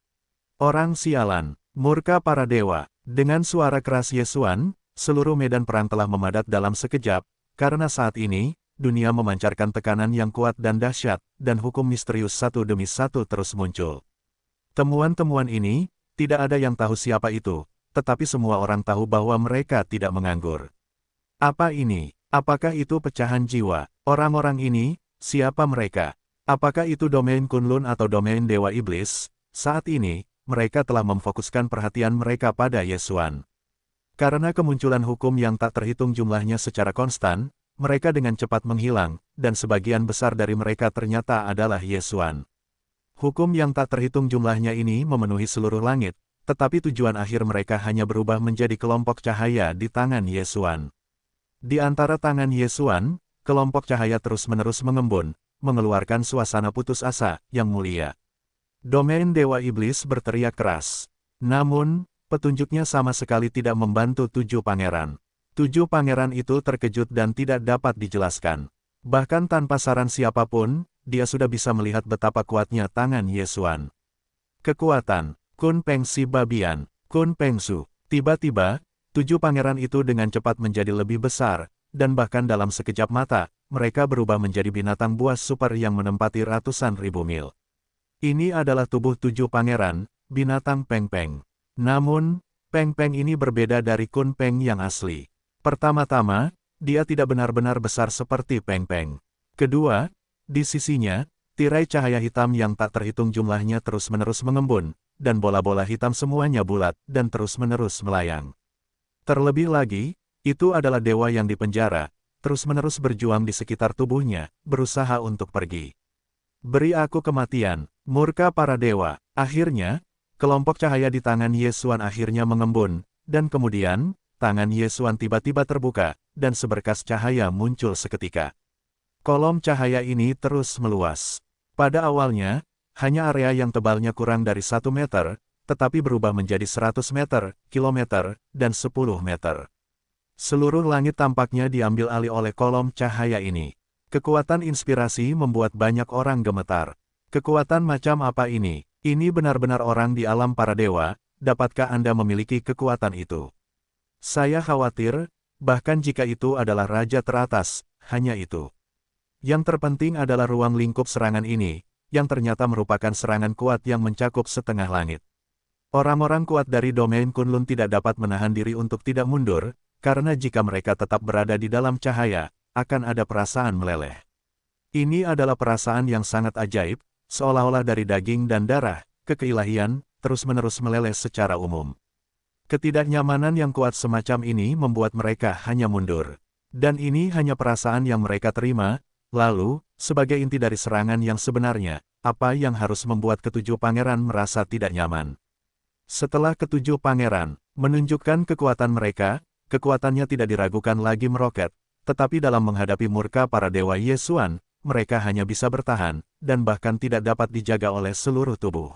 Orang sialan, murka para dewa. Dengan suara keras Ye Xuan, seluruh medan perang telah memadat dalam sekejap, karena saat ini, dunia memancarkan tekanan yang kuat dan dahsyat, dan hukum misterius satu demi satu terus muncul. Temuan-temuan ini, tidak ada yang tahu siapa itu, tetapi semua orang tahu bahwa mereka tidak menganggur. Apa ini? Apakah itu pecahan jiwa? Orang-orang ini, siapa mereka? Apakah itu domain Kunlun atau domain Dewa Iblis? Saat ini, mereka telah memfokuskan perhatian mereka pada Ye Xuan. Karena kemunculan hukum yang tak terhitung jumlahnya secara konstan, mereka dengan cepat menghilang, dan sebagian besar dari mereka ternyata adalah Ye Xuan. Hukum yang tak terhitung jumlahnya ini memenuhi seluruh langit, tetapi tujuan akhir mereka hanya berubah menjadi kelompok cahaya di tangan Ye Xuan. Di antara tangan Ye Xuan, kelompok cahaya terus-menerus mengembun, mengeluarkan suasana putus asa yang mulia. Domain Dewa Iblis berteriak keras. Namun, petunjuknya sama sekali tidak membantu tujuh pangeran. Tujuh pangeran itu terkejut dan tidak dapat dijelaskan. Bahkan tanpa saran siapapun, dia sudah bisa melihat betapa kuatnya tangan Ye Xuan. Kekuatan, Kun Peng Si Babian, Kun Peng Su. Tiba-tiba, tujuh pangeran itu dengan cepat menjadi lebih besar, dan bahkan dalam sekejap mata, mereka berubah menjadi binatang buas super yang menempati ratusan ribu mil. Ini adalah tubuh tujuh pangeran, binatang Peng Peng. Namun, Peng Peng ini berbeda dari Kun Peng yang asli. Pertama-tama, dia tidak benar-benar besar seperti Peng Peng. Kedua, di sisinya, tirai cahaya hitam yang tak terhitung jumlahnya terus-menerus mengembun, dan bola-bola hitam semuanya bulat dan terus-menerus melayang. Terlebih lagi, itu adalah dewa yang dipenjara, terus-menerus berjuang di sekitar tubuhnya, berusaha untuk pergi. Beri aku kematian, murka para dewa. Akhirnya, kelompok cahaya di tangan Yesuan akhirnya mengembun, dan kemudian, tangan Yesuan tiba-tiba terbuka, dan seberkas cahaya muncul seketika. Kolom cahaya ini terus meluas. Pada awalnya, hanya area yang tebalnya kurang dari 1 meter, tetapi berubah menjadi 100 meter, kilometer, dan 10 meter. Seluruh langit tampaknya diambil alih oleh kolom cahaya ini. Kekuatan inspirasi membuat banyak orang gemetar. Kekuatan macam apa ini? Ini benar-benar orang di alam para dewa, dapatkah Anda memiliki kekuatan itu? Saya khawatir, bahkan jika itu adalah raja teratas, hanya itu. Yang terpenting adalah ruang lingkup serangan ini, yang ternyata merupakan serangan kuat yang mencakup setengah langit. Orang-orang kuat dari domain Kunlun tidak dapat menahan diri untuk tidak mundur, karena jika mereka tetap berada di dalam cahaya, akan ada perasaan meleleh. Ini adalah perasaan yang sangat ajaib, seolah-olah dari daging dan darah, kekeilahian, terus-menerus meleleh secara umum. Ketidaknyamanan yang kuat semacam ini membuat mereka hanya mundur. Dan ini hanya perasaan yang mereka terima, lalu, sebagai inti dari serangan yang sebenarnya, apa yang harus membuat ketujuh pangeran merasa tidak nyaman? Setelah ketujuh pangeran menunjukkan kekuatan mereka, kekuatannya tidak diragukan lagi meroket, tetapi dalam menghadapi murka para dewa Yesuan, mereka hanya bisa bertahan, dan bahkan tidak dapat dijaga oleh seluruh tubuh.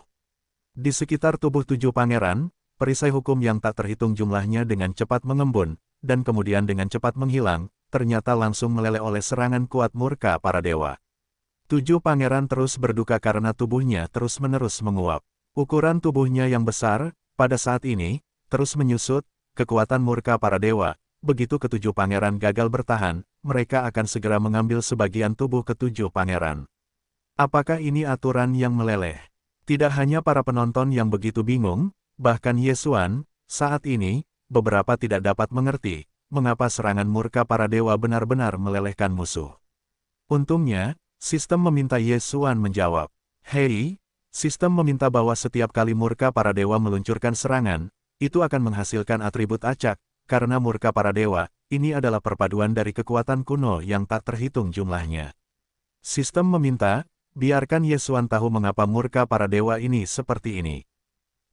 Di sekitar tubuh tujuh pangeran, perisai hukum yang tak terhitung jumlahnya dengan cepat mengembun, dan kemudian dengan cepat menghilang, ternyata langsung meleleh oleh serangan kuat murka para dewa. Tujuh pangeran terus berduka karena tubuhnya terus-menerus menguap. Ukuran tubuhnya yang besar, pada saat ini, terus menyusut, kekuatan murka para dewa. Begitu ketujuh pangeran gagal bertahan, mereka akan segera mengambil sebagian tubuh ketujuh pangeran. Apakah ini aturan yang meleleh? Tidak hanya para penonton yang begitu bingung, bahkan Yesuan, saat ini, beberapa tidak dapat mengerti, mengapa serangan murka para dewa benar-benar melelehkan musuh. Untungnya, sistem meminta Yesuan menjawab. Hei, sistem meminta bahwa setiap kali murka para dewa meluncurkan serangan, itu akan menghasilkan atribut acak. Karena murka para dewa, ini adalah perpaduan dari kekuatan kuno yang tak terhitung jumlahnya. Sistem meminta, biarkan Yesuan tahu mengapa murka para dewa ini seperti ini.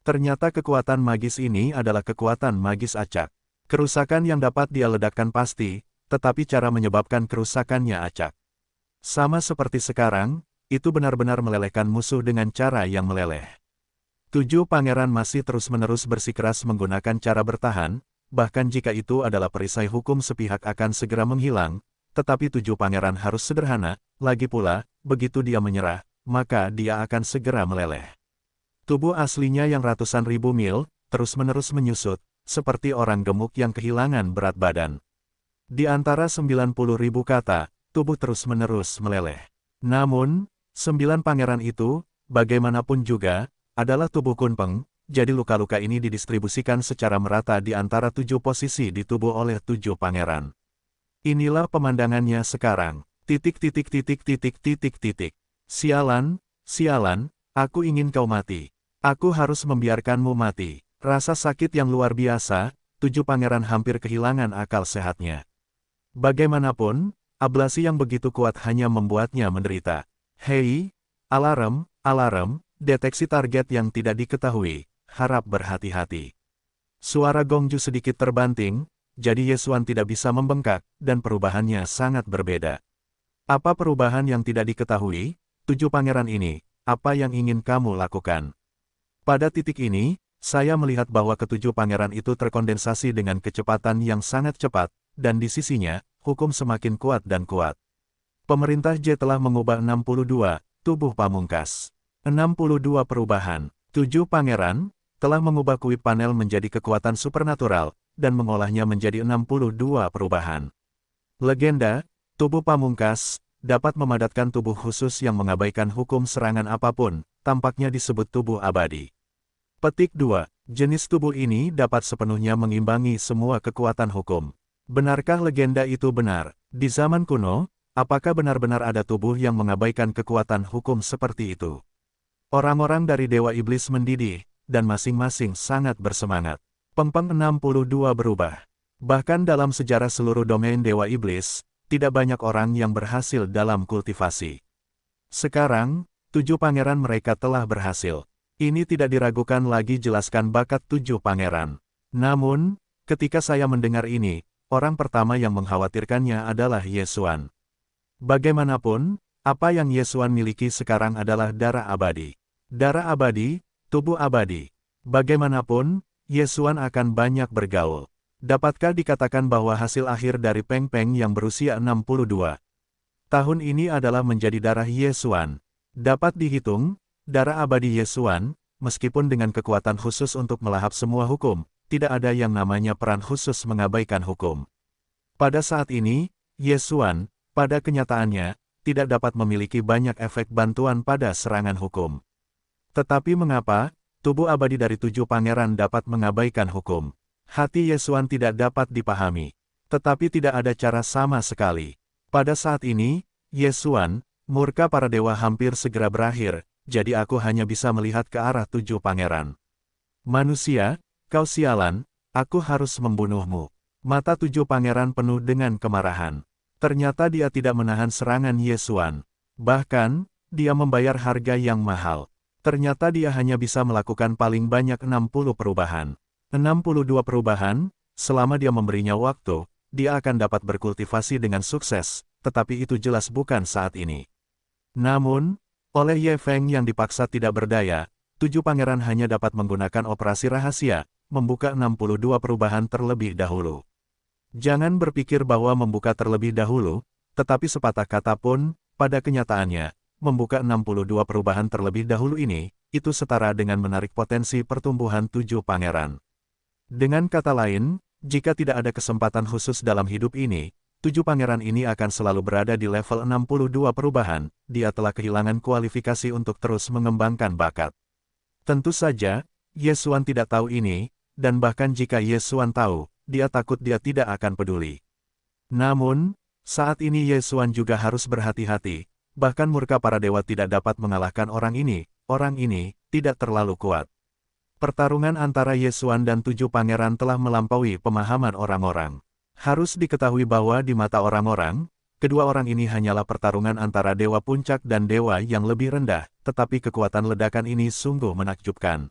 Ternyata kekuatan magis ini adalah kekuatan magis acak. Kerusakan yang dapat dia ledakkan pasti, tetapi cara menyebabkan kerusakannya acak. Sama seperti sekarang, itu benar-benar melelehkan musuh dengan cara yang meleleh. Tujuh pangeran masih terus-menerus bersikeras menggunakan cara bertahan, bahkan jika itu adalah perisai hukum sepihak akan segera menghilang, tetapi tujuh pangeran harus sederhana, lagi pula, begitu dia menyerah, maka dia akan segera meleleh. Tubuh aslinya yang ratusan ribu mil, terus-menerus menyusut, seperti orang gemuk yang kehilangan berat badan. Di antara 90.000 kata, tubuh terus-menerus meleleh. Namun, 9 pangeran itu, bagaimanapun juga, adalah tubuh Kunpeng. Jadi luka-luka ini didistribusikan secara merata di antara 7 posisi di tubuh oleh 7 pangeran. Inilah pemandangannya sekarang. Sialan, sialan, aku ingin kau mati. Aku harus membiarkanmu mati. Rasa sakit yang luar biasa, 7 pangeran hampir kehilangan akal sehatnya. Bagaimanapun, ablasi yang begitu kuat hanya membuatnya menderita. Hei, alarm, alarm, deteksi target yang tidak diketahui. Harap berhati-hati. Suara Gongju sedikit terbanting, jadi Yesuan tidak bisa membengkak, dan perubahannya sangat berbeda. Apa perubahan yang tidak diketahui? 7 pangeran ini, apa yang ingin kamu lakukan? Pada titik ini, saya melihat bahwa ketujuh pangeran itu terkondensasi dengan kecepatan yang sangat cepat, dan di sisinya, hukum semakin kuat dan kuat. Pemerintah J telah mengubah 62, tubuh pamungkas. 62 perubahan. 7 pangeran, telah mengubah kuip panel menjadi kekuatan supernatural, dan mengolahnya menjadi 62 perubahan. Legenda, tubuh pamungkas, dapat memadatkan tubuh khusus yang mengabaikan hukum serangan apapun, tampaknya disebut tubuh abadi. Petik 2. Jenis tubuh ini dapat sepenuhnya mengimbangi semua kekuatan hukum. Benarkah legenda itu benar? Di zaman kuno, apakah benar-benar ada tubuh yang mengabaikan kekuatan hukum seperti itu? Orang-orang dari Dewa Iblis mendidih, dan masing-masing sangat bersemangat. Pempeng 62 berubah. Bahkan dalam sejarah seluruh domain Dewa Iblis, tidak banyak orang yang berhasil dalam kultivasi. Sekarang, 7 pangeran mereka telah berhasil. Ini tidak diragukan lagi jelaskan bakat 7 pangeran. Namun, ketika saya mendengar ini, orang pertama yang mengkhawatirkannya adalah Yesuan. Bagaimanapun, apa yang Yesuan miliki sekarang adalah darah abadi. Darah abadi, tubuh abadi. Bagaimanapun, Yesuan akan banyak bergaul. Dapatkah dikatakan bahwa hasil akhir dari Peng Peng yang berusia 62 tahun ini adalah menjadi darah Yesuan? Dapat dihitung, darah abadi Yesuan, meskipun dengan kekuatan khusus untuk melahap semua hukum, tidak ada yang namanya peran khusus mengabaikan hukum. Pada saat ini, Yesuan, pada kenyataannya, tidak dapat memiliki banyak efek bantuan pada serangan hukum. Tetapi mengapa, tubuh abadi dari 7 pangeran dapat mengabaikan hukum? Hati Yesuan tidak dapat dipahami. Tetapi tidak ada cara sama sekali. Pada saat ini, Yesuan, murka para dewa hampir segera berakhir, jadi aku hanya bisa melihat ke arah 7 pangeran. Manusia, kau sialan, aku harus membunuhmu. Mata 7 pangeran penuh dengan kemarahan. Ternyata dia tidak menahan serangan Yesuan. Bahkan, dia membayar harga yang mahal. Ternyata dia hanya bisa melakukan paling banyak 60 perubahan. 62 perubahan, selama dia memberinya waktu, dia akan dapat berkultivasi dengan sukses, tetapi itu jelas bukan saat ini. Namun, oleh Ye Feng yang dipaksa tidak berdaya, 7 pangeran hanya dapat menggunakan operasi rahasia, membuka 62 perubahan terlebih dahulu. Jangan berpikir bahwa membuka terlebih dahulu, tetapi sepatah kata pun, pada kenyataannya, membuka 62 perubahan terlebih dahulu ini, itu setara dengan menarik potensi pertumbuhan 7 pangeran. Dengan kata lain, jika tidak ada kesempatan khusus dalam hidup ini, 7 pangeran ini akan selalu berada di level 62 perubahan, dia telah kehilangan kualifikasi untuk terus mengembangkan bakat. Tentu saja, Yesuan tidak tahu ini, dan bahkan jika Yesuan tahu, dia takut dia tidak akan peduli. Namun, saat ini Yesuan juga harus berhati-hati, bahkan murka para dewa tidak dapat mengalahkan orang ini tidak terlalu kuat. Pertarungan antara Yesuan dan 7 pangeran telah melampaui pemahaman orang-orang. Harus diketahui bahwa di mata orang-orang, kedua orang ini hanyalah pertarungan antara dewa puncak dan dewa yang lebih rendah, tetapi kekuatan ledakan ini sungguh menakjubkan.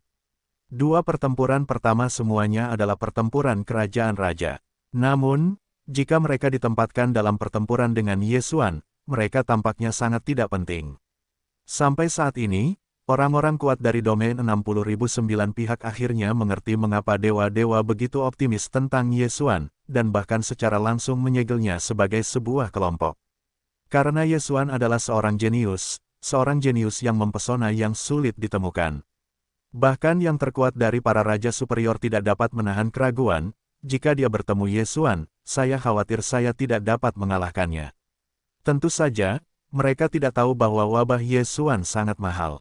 2 pertempuran pertama semuanya adalah pertempuran kerajaan raja. Namun, jika mereka ditempatkan dalam pertempuran dengan Yesuan, mereka tampaknya sangat tidak penting. Sampai saat ini, orang-orang kuat dari domain 60.009 pihak akhirnya mengerti mengapa dewa-dewa begitu optimis tentang Yesuan, dan bahkan secara langsung menyegelnya sebagai sebuah kelompok. Karena Yesuan adalah seorang jenius yang mempesona yang sulit ditemukan. Bahkan yang terkuat dari para raja superior tidak dapat menahan keraguan, jika dia bertemu Yesuan, saya khawatir saya tidak dapat mengalahkannya. Tentu saja, mereka tidak tahu bahwa wabah Yesuan sangat mahal.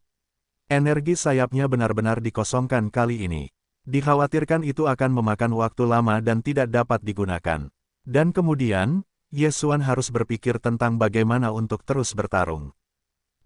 Energi sayapnya benar-benar dikosongkan kali ini. Dikhawatirkan itu akan memakan waktu lama dan tidak dapat digunakan. Dan kemudian, Yesuan harus berpikir tentang bagaimana untuk terus bertarung.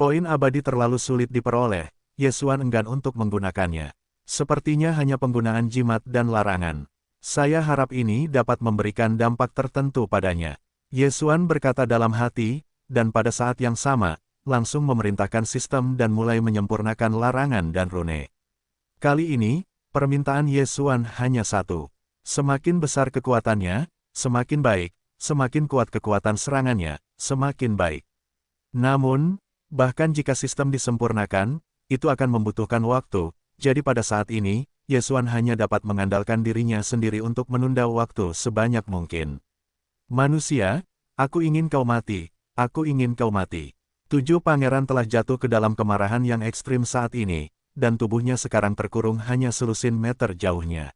Poin abadi terlalu sulit diperoleh, Yesuan enggan untuk menggunakannya. Sepertinya hanya penggunaan jimat dan larangan. Saya harap ini dapat memberikan dampak tertentu padanya. Yesuan berkata dalam hati, dan pada saat yang sama, langsung memerintahkan sistem dan mulai menyempurnakan larangan dan rune. Kali ini, permintaan Yesuan hanya satu. Semakin besar kekuatannya, semakin baik, semakin kuat kekuatan serangannya, semakin baik. Namun, bahkan jika sistem disempurnakan, itu akan membutuhkan waktu, jadi pada saat ini, Yesuan hanya dapat mengandalkan dirinya sendiri untuk menunda waktu sebanyak mungkin. Manusia, aku ingin kau mati, aku ingin kau mati. 7 pangeran telah jatuh ke dalam kemarahan yang ekstrim saat ini, dan tubuhnya sekarang terkurung hanya selusin meter jauhnya.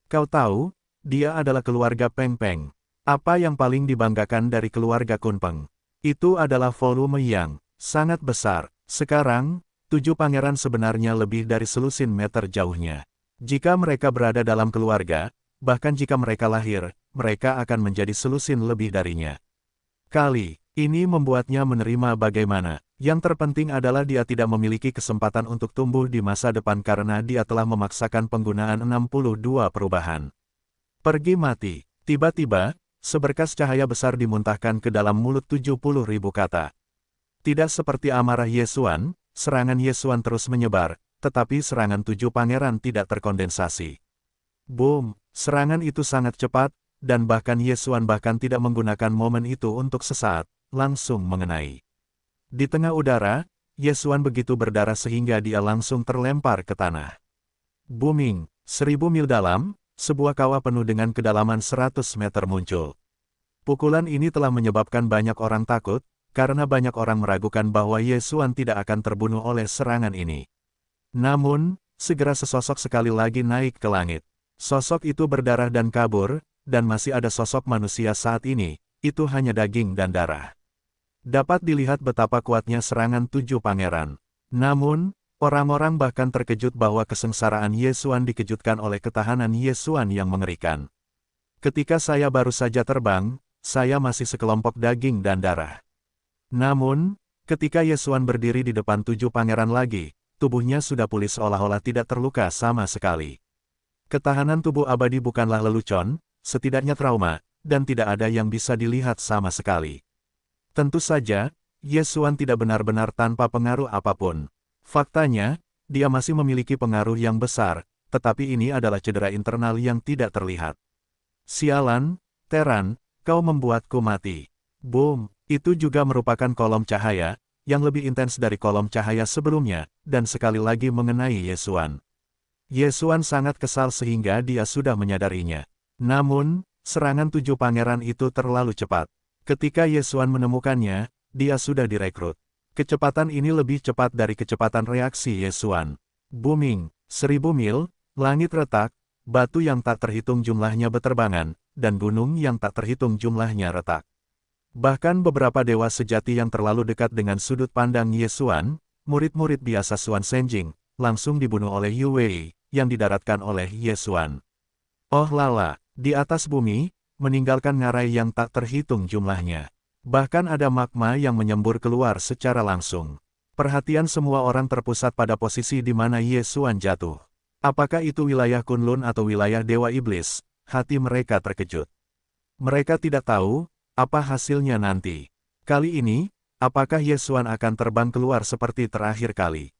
Kau tahu, dia adalah keluarga Peng Peng. Apa yang paling dibanggakan dari keluarga Kunpeng? Itu adalah volume yang sangat besar. Sekarang, 7 pangeran sebenarnya lebih dari selusin meter jauhnya. Jika mereka berada dalam keluarga, bahkan jika mereka lahir, mereka akan menjadi selusin lebih darinya. Kali ini membuatnya menerima bagaimana. Yang terpenting adalah dia tidak memiliki kesempatan untuk tumbuh di masa depan karena dia telah memaksakan penggunaan 62 perubahan. Pergi mati. Tiba-tiba, seberkas cahaya besar dimuntahkan ke dalam mulut 70.000 kata. Tidak seperti amarah Yesuan, serangan Yesuan terus menyebar, tetapi serangan 7 pangeran tidak terkondensasi. Boom, serangan itu sangat cepat, dan bahkan Yesuan bahkan tidak menggunakan momen itu untuk sesaat, langsung mengenai. Di tengah udara, Yesuan begitu berdarah sehingga dia langsung terlempar ke tanah. Booming, 1000 mil dalam, sebuah kawah penuh dengan kedalaman 100 meter muncul. Pukulan ini telah menyebabkan banyak orang takut, karena banyak orang meragukan bahwa Yesuan tidak akan terbunuh oleh serangan ini. Namun, segera sesosok sekali lagi naik ke langit. Sosok itu berdarah dan kabur, dan masih ada sosok manusia saat ini, itu hanya daging dan darah. Dapat dilihat betapa kuatnya serangan 7 pangeran. Namun, orang-orang bahkan terkejut bahwa kesengsaraan Yesuan dikejutkan oleh ketahanan Yesuan yang mengerikan. Ketika saya baru saja terbang, saya masih sekelompok daging dan darah. Namun, ketika Yesuan berdiri di depan 7 pangeran lagi, tubuhnya sudah pulih seolah-olah tidak terluka sama sekali. Ketahanan tubuh abadi bukanlah lelucon, setidaknya trauma, dan tidak ada yang bisa dilihat sama sekali. Tentu saja, Yesuan tidak benar-benar tanpa pengaruh apapun. Faktanya, dia masih memiliki pengaruh yang besar, tetapi ini adalah cedera internal yang tidak terlihat. Sialan, Teran, kau membuatku mati. Boom, itu juga merupakan kolom cahaya, yang lebih intens dari kolom cahaya sebelumnya, dan sekali lagi mengenai Yesuan. Yesuan sangat kesal sehingga dia sudah menyadarinya. Namun, serangan 7 pangeran itu terlalu cepat. Ketika Yesuan menemukannya, dia sudah direkrut. Kecepatan ini lebih cepat dari kecepatan reaksi Yesuan. Booming, 1000 mil, langit retak, batu yang tak terhitung jumlahnya beterbangan, dan gunung yang tak terhitung jumlahnya retak. Bahkan beberapa dewa sejati yang terlalu dekat dengan sudut pandang Yesuan, murid-murid biasa Suan Senjing, langsung dibunuh oleh Yu Wei, yang didaratkan oleh Yesuan. Oh lala, di atas bumi, meninggalkan ngarai yang tak terhitung jumlahnya. Bahkan ada magma yang menyembur keluar secara langsung. Perhatian semua orang terpusat pada posisi di mana Yesuan jatuh. Apakah itu wilayah Kunlun atau wilayah Dewa Iblis? Hati mereka terkejut. Mereka tidak tahu apa hasilnya nanti. Kali ini, apakah Yesuan akan terbang keluar seperti terakhir kali?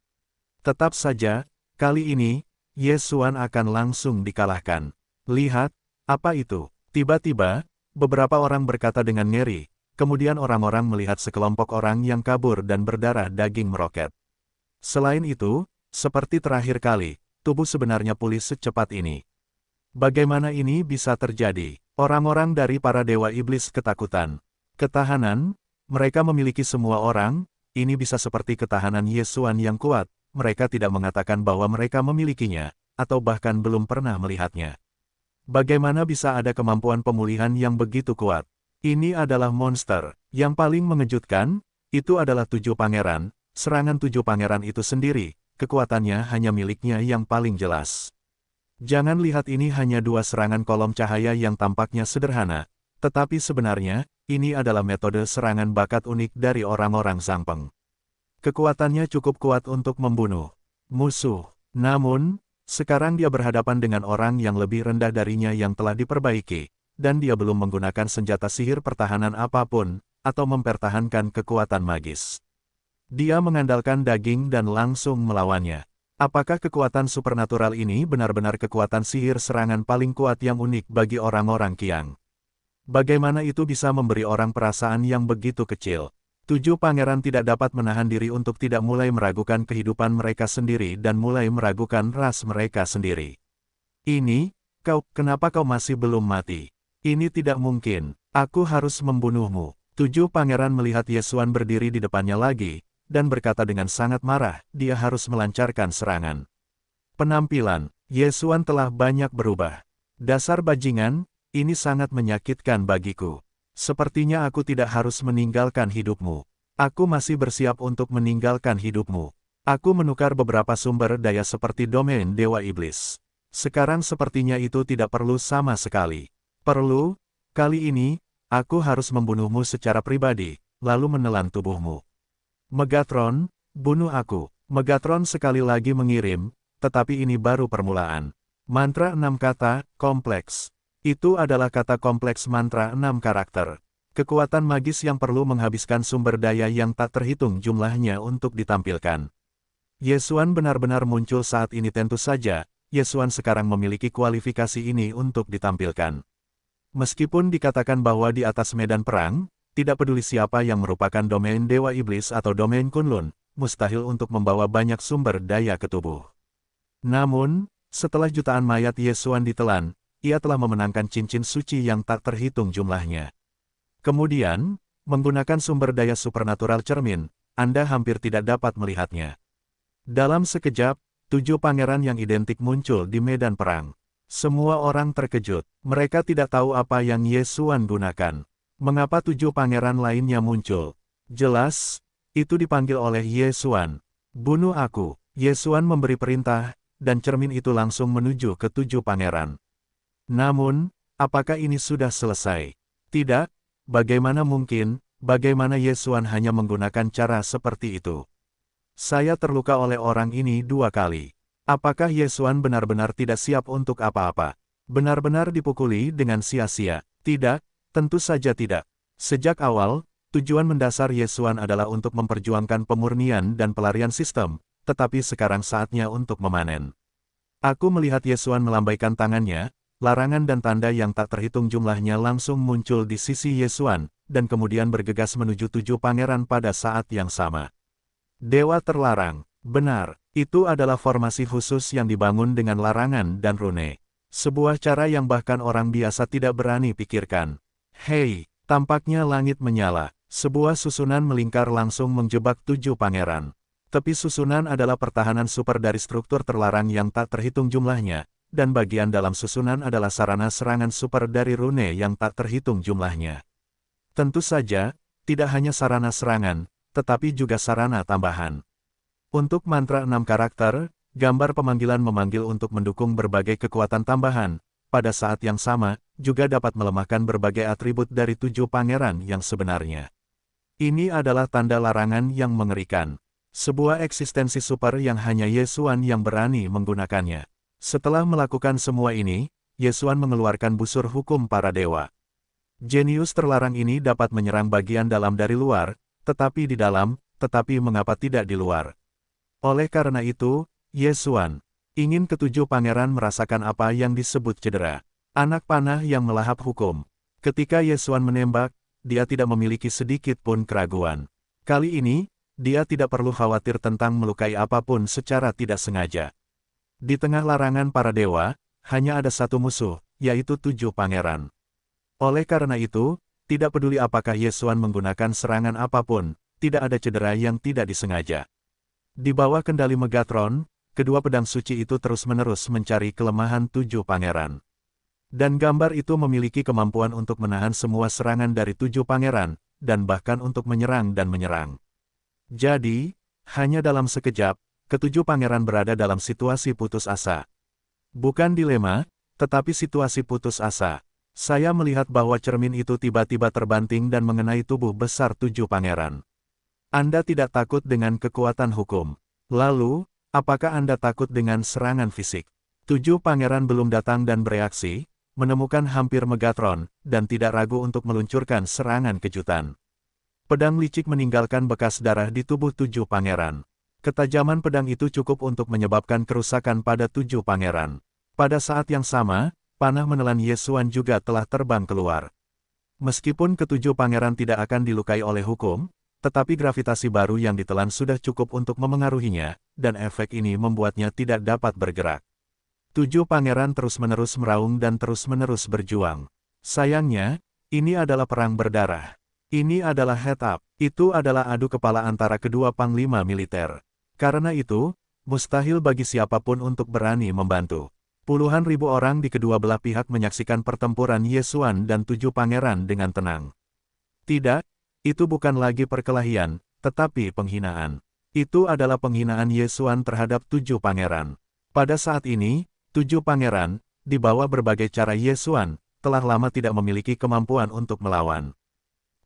Tetap saja, kali ini, Yesuan akan langsung dikalahkan. Lihat, apa itu? Tiba-tiba, beberapa orang berkata dengan ngeri. Kemudian orang-orang melihat sekelompok orang yang kabur dan berdarah daging meroket. Selain itu, seperti terakhir kali, tubuh sebenarnya pulih secepat ini. Bagaimana ini bisa terjadi? Orang-orang dari para dewa iblis ketakutan. Ketahanan, mereka memiliki semua orang, ini bisa seperti ketahanan Yesuan yang kuat, mereka tidak mengatakan bahwa mereka memilikinya, atau bahkan belum pernah melihatnya. Bagaimana bisa ada kemampuan pemulihan yang begitu kuat? Ini adalah monster. Yang paling mengejutkan, itu adalah 7 pangeran, serangan 7 pangeran itu sendiri, kekuatannya hanya miliknya yang paling jelas. Jangan lihat ini hanya 2 serangan kolom cahaya yang tampaknya sederhana, tetapi sebenarnya, ini adalah metode serangan bakat unik dari orang-orang Zangpeng. Kekuatannya cukup kuat untuk membunuh musuh. Namun, sekarang dia berhadapan dengan orang yang lebih rendah darinya yang telah diperbaiki, dan dia belum menggunakan senjata sihir pertahanan apapun, atau mempertahankan kekuatan magis. Dia mengandalkan daging dan langsung melawannya. Apakah kekuatan supernatural ini benar-benar kekuatan sihir serangan paling kuat yang unik bagi orang-orang Qiang? Bagaimana itu bisa memberi orang perasaan yang begitu kecil? 7 pangeran tidak dapat menahan diri untuk tidak mulai meragukan kehidupan mereka sendiri dan mulai meragukan ras mereka sendiri. Ini, kenapa kau masih belum mati? Ini tidak mungkin, aku harus membunuhmu. 7 pangeran melihat Yesuan berdiri di depannya lagi, dan berkata dengan sangat marah, dia harus melancarkan serangan. Penampilan, Yesuan telah banyak berubah. Dasar bajingan, ini sangat menyakitkan bagiku. Sepertinya aku tidak harus meninggalkan hidupmu. Aku masih bersiap untuk meninggalkan hidupmu. Aku menukar beberapa sumber daya seperti domain Dewa Iblis. Sekarang sepertinya itu tidak perlu sama sekali. Perlu, kali ini, aku harus membunuhmu secara pribadi, lalu menelan tubuhmu. Megatron, bunuh aku. Megatron sekali lagi mengirim, tetapi ini baru permulaan. Mantra 6 kata, kompleks. Itu adalah kata kompleks mantra 6 karakter. Kekuatan magis yang perlu menghabiskan sumber daya yang tak terhitung jumlahnya untuk ditampilkan. Yesuan benar-benar muncul saat ini tentu saja, Yesuan sekarang memiliki kualifikasi ini untuk ditampilkan. Meskipun dikatakan bahwa di atas medan perang, tidak peduli siapa yang merupakan domain Dewa Iblis atau domain Kunlun, mustahil untuk membawa banyak sumber daya ke tubuh. Namun, setelah jutaan mayat Yesuan ditelan, ia telah memenangkan cincin suci yang tak terhitung jumlahnya. Kemudian, menggunakan sumber daya supernatural cermin, Anda hampir tidak dapat melihatnya. Dalam sekejap, 7 pangeran yang identik muncul di medan perang. Semua orang terkejut, mereka tidak tahu apa yang Yesuan gunakan. Mengapa 7 pangeran lainnya muncul? Jelas, itu dipanggil oleh Yesuan. Bunuh aku. Yesuan memberi perintah, dan cermin itu langsung menuju ke 7 pangeran. Namun, apakah ini sudah selesai? Tidak, bagaimana mungkin, bagaimana Yesuan hanya menggunakan cara seperti itu? Saya terluka oleh orang ini 2 kali. Apakah Yesuan benar-benar tidak siap untuk apa-apa? Benar-benar dipukuli dengan sia-sia? Tidak, tentu saja tidak. Sejak awal, tujuan mendasar Yesuan adalah untuk memperjuangkan pemurnian dan pelarian sistem, tetapi sekarang saatnya untuk memanen. Aku melihat Yesuan melambaikan tangannya, larangan dan tanda yang tak terhitung jumlahnya langsung muncul di sisi Yesuan, dan kemudian bergegas menuju 7 pangeran pada saat yang sama. Dewa terlarang, benar. Itu adalah formasi khusus yang dibangun dengan larangan dan rune. Sebuah cara yang bahkan orang biasa tidak berani pikirkan. Hei, tampaknya langit menyala. Sebuah susunan melingkar langsung menjebak 7 pangeran. Tepi susunan adalah pertahanan super dari struktur terlarang yang tak terhitung jumlahnya, dan bagian dalam susunan adalah sarana serangan super dari rune yang tak terhitung jumlahnya. Tentu saja, tidak hanya sarana serangan, tetapi juga sarana tambahan. Untuk mantra 6 karakter, gambar pemanggilan memanggil untuk mendukung berbagai kekuatan tambahan, pada saat yang sama, juga dapat melemahkan berbagai atribut dari 7 pangeran yang sebenarnya. Ini adalah tanda larangan yang mengerikan. Sebuah eksistensi super yang hanya Yesuan yang berani menggunakannya. Setelah melakukan semua ini, Yesuan mengeluarkan busur hukum para dewa. Jenius terlarang ini dapat menyerang bagian dalam dari luar, tetapi di dalam, tetapi mengapa tidak di luar? Oleh karena itu, Yesuan ingin ketujuh pangeran merasakan apa yang disebut cedera. Anak panah yang melahap hukum. Ketika Yesuan menembak, dia tidak memiliki sedikit pun keraguan. Kali ini, dia tidak perlu khawatir tentang melukai apapun secara tidak sengaja. Di tengah larangan para dewa, hanya ada satu musuh, yaitu 7 pangeran. Oleh karena itu, tidak peduli apakah Yesuan menggunakan serangan apapun, tidak ada cedera yang tidak disengaja. Di bawah kendali Megatron, kedua pedang suci itu terus-menerus mencari kelemahan 7 pangeran. Dan gambar itu memiliki kemampuan untuk menahan semua serangan dari 7 pangeran, dan bahkan untuk menyerang dan menyerang. Jadi, hanya dalam sekejap, ketujuh pangeran berada dalam situasi putus asa. Bukan dilema, tetapi situasi putus asa. Saya melihat bahwa cermin itu tiba-tiba terbanting dan mengenai tubuh besar 7 pangeran. Anda tidak takut dengan kekuatan hukum. Lalu, apakah Anda takut dengan serangan fisik? 7 pangeran belum datang dan bereaksi, menemukan hampir Megatron, dan tidak ragu untuk meluncurkan serangan kejutan. Pedang licik meninggalkan bekas darah di tubuh 7 pangeran. Ketajaman pedang itu cukup untuk menyebabkan kerusakan pada 7 pangeran. Pada saat yang sama, panah menelan Yesuan juga telah terbang keluar. Meskipun ketujuh pangeran tidak akan dilukai oleh hukum, tetapi gravitasi baru yang ditelan sudah cukup untuk memengaruhinya, dan efek ini membuatnya tidak dapat bergerak. 7 pangeran terus-menerus meraung dan terus-menerus berjuang. Sayangnya, ini adalah perang berdarah. Ini adalah head up. Itu adalah adu kepala antara kedua panglima militer. Karena itu, mustahil bagi siapapun untuk berani membantu. Puluhan ribu orang di kedua belah pihak menyaksikan pertempuran Yesuan dan 7 pangeran dengan tenang. Tidak, itu bukan lagi perkelahian, tetapi penghinaan. Itu adalah penghinaan Yesuan terhadap 7 pangeran. Pada saat ini, 7 pangeran, di bawah berbagai cara Ye Xuan, telah lama tidak memiliki kemampuan untuk melawan.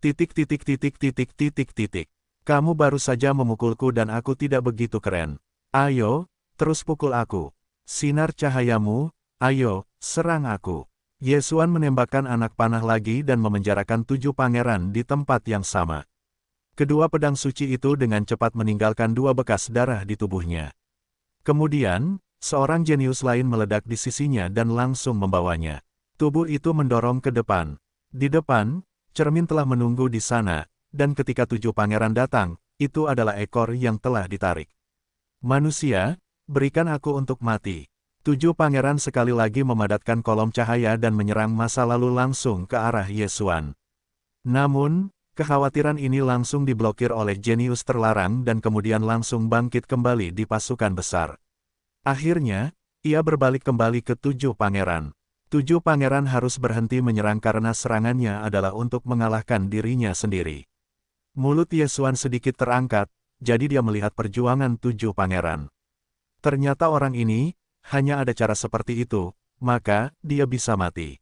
Titik titik titik titik titik titik. Kamu baru saja memukulku dan aku tidak begitu keren. Ayo, terus pukul aku. Sinar cahayamu, ayo, serang aku. Ye Xuan menembakkan anak panah lagi dan memenjarakan 7 pangeran di tempat yang sama. Kedua pedang suci itu dengan cepat meninggalkan 2 bekas darah di tubuhnya. Kemudian, seorang jenius lain meledak di sisinya dan langsung membawanya. Tubuh itu mendorong ke depan. Di depan, cermin telah menunggu di sana, dan ketika 7 pangeran datang, itu adalah ekor yang telah ditarik. Manusia, berikan aku untuk mati. 7 pangeran sekali lagi memadatkan kolom cahaya dan menyerang masa lalu langsung ke arah Ye Xuan. Namun, kekhawatiran ini langsung diblokir oleh jenius terlarang dan kemudian langsung bangkit kembali di pasukan besar. Akhirnya, ia berbalik kembali ke 7 pangeran. 7 pangeran harus berhenti menyerang karena serangannya adalah untuk mengalahkan dirinya sendiri. Mulut Ye Xuan sedikit terangkat, jadi dia melihat perjuangan 7 pangeran. Ternyata orang ini, hanya ada cara seperti itu, maka dia bisa mati.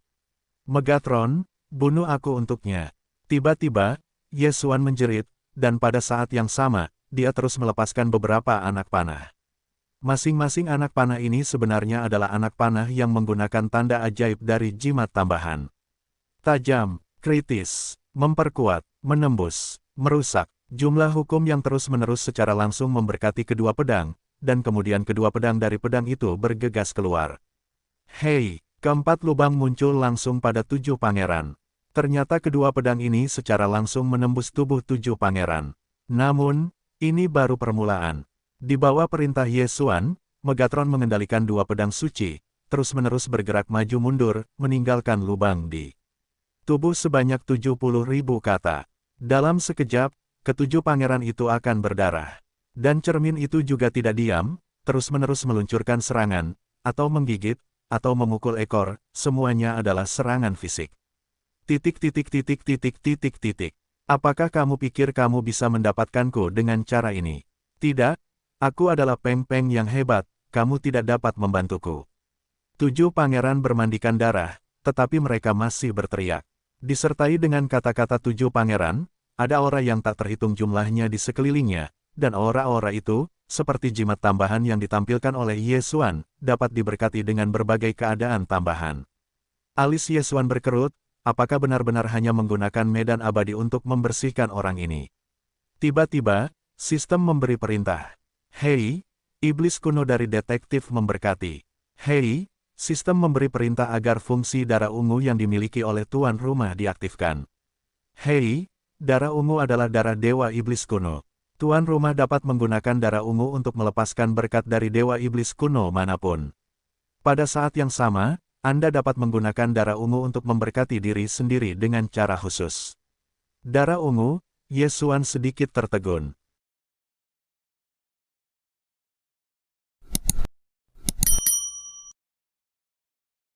Megatron, bunuh aku untuknya. Tiba-tiba, Ye Xuan menjerit, dan pada saat yang sama, dia terus melepaskan beberapa anak panah. Masing-masing anak panah ini sebenarnya adalah anak panah yang menggunakan tanda ajaib dari jimat tambahan. Tajam, kritis, memperkuat, menembus, merusak. Jumlah hukum yang terus-menerus secara langsung memberkati kedua pedang, dan kemudian kedua pedang dari pedang itu bergegas keluar. Hei, keempat lubang muncul langsung pada 7 pangeran. Ternyata kedua pedang ini secara langsung menembus tubuh 7 pangeran. Namun, ini baru permulaan. Di bawah perintah Ye Xuan, Megatron mengendalikan 2 pedang suci, terus-menerus bergerak maju mundur, meninggalkan lubang di tubuh sebanyak 70.000 kata. Dalam sekejap, ketujuh pangeran itu akan berdarah. Dan cermin itu juga tidak diam, terus-menerus meluncurkan serangan, atau menggigit, atau memukul ekor, semuanya adalah serangan fisik. Titik titik titik titik titik titik. Apakah kamu pikir kamu bisa mendapatkanku dengan cara ini? Tidak, aku adalah Peng Peng yang hebat, kamu tidak dapat membantuku. 7 pangeran bermandikan darah, tetapi mereka masih berteriak. Disertai dengan kata-kata 7 pangeran, ada aura yang tak terhitung jumlahnya di sekelilingnya, dan aura-aura itu, seperti jimat tambahan yang ditampilkan oleh Ye Xuan, dapat diberkati dengan berbagai keadaan tambahan. Alis Ye Xuan berkerut, apakah benar-benar hanya menggunakan medan abadi untuk membersihkan orang ini? Tiba-tiba, sistem memberi perintah. Hei, iblis kuno dari detektif memberkati. Hei, sistem memberi perintah agar fungsi darah ungu yang dimiliki oleh tuan rumah diaktifkan. Hei, darah ungu adalah darah dewa iblis kuno. Tuan rumah dapat menggunakan darah ungu untuk melepaskan berkat dari dewa iblis kuno manapun. Pada saat yang sama, Anda dapat menggunakan darah ungu untuk memberkati diri sendiri dengan cara khusus. Darah ungu, Ye Xuan sedikit tertegun.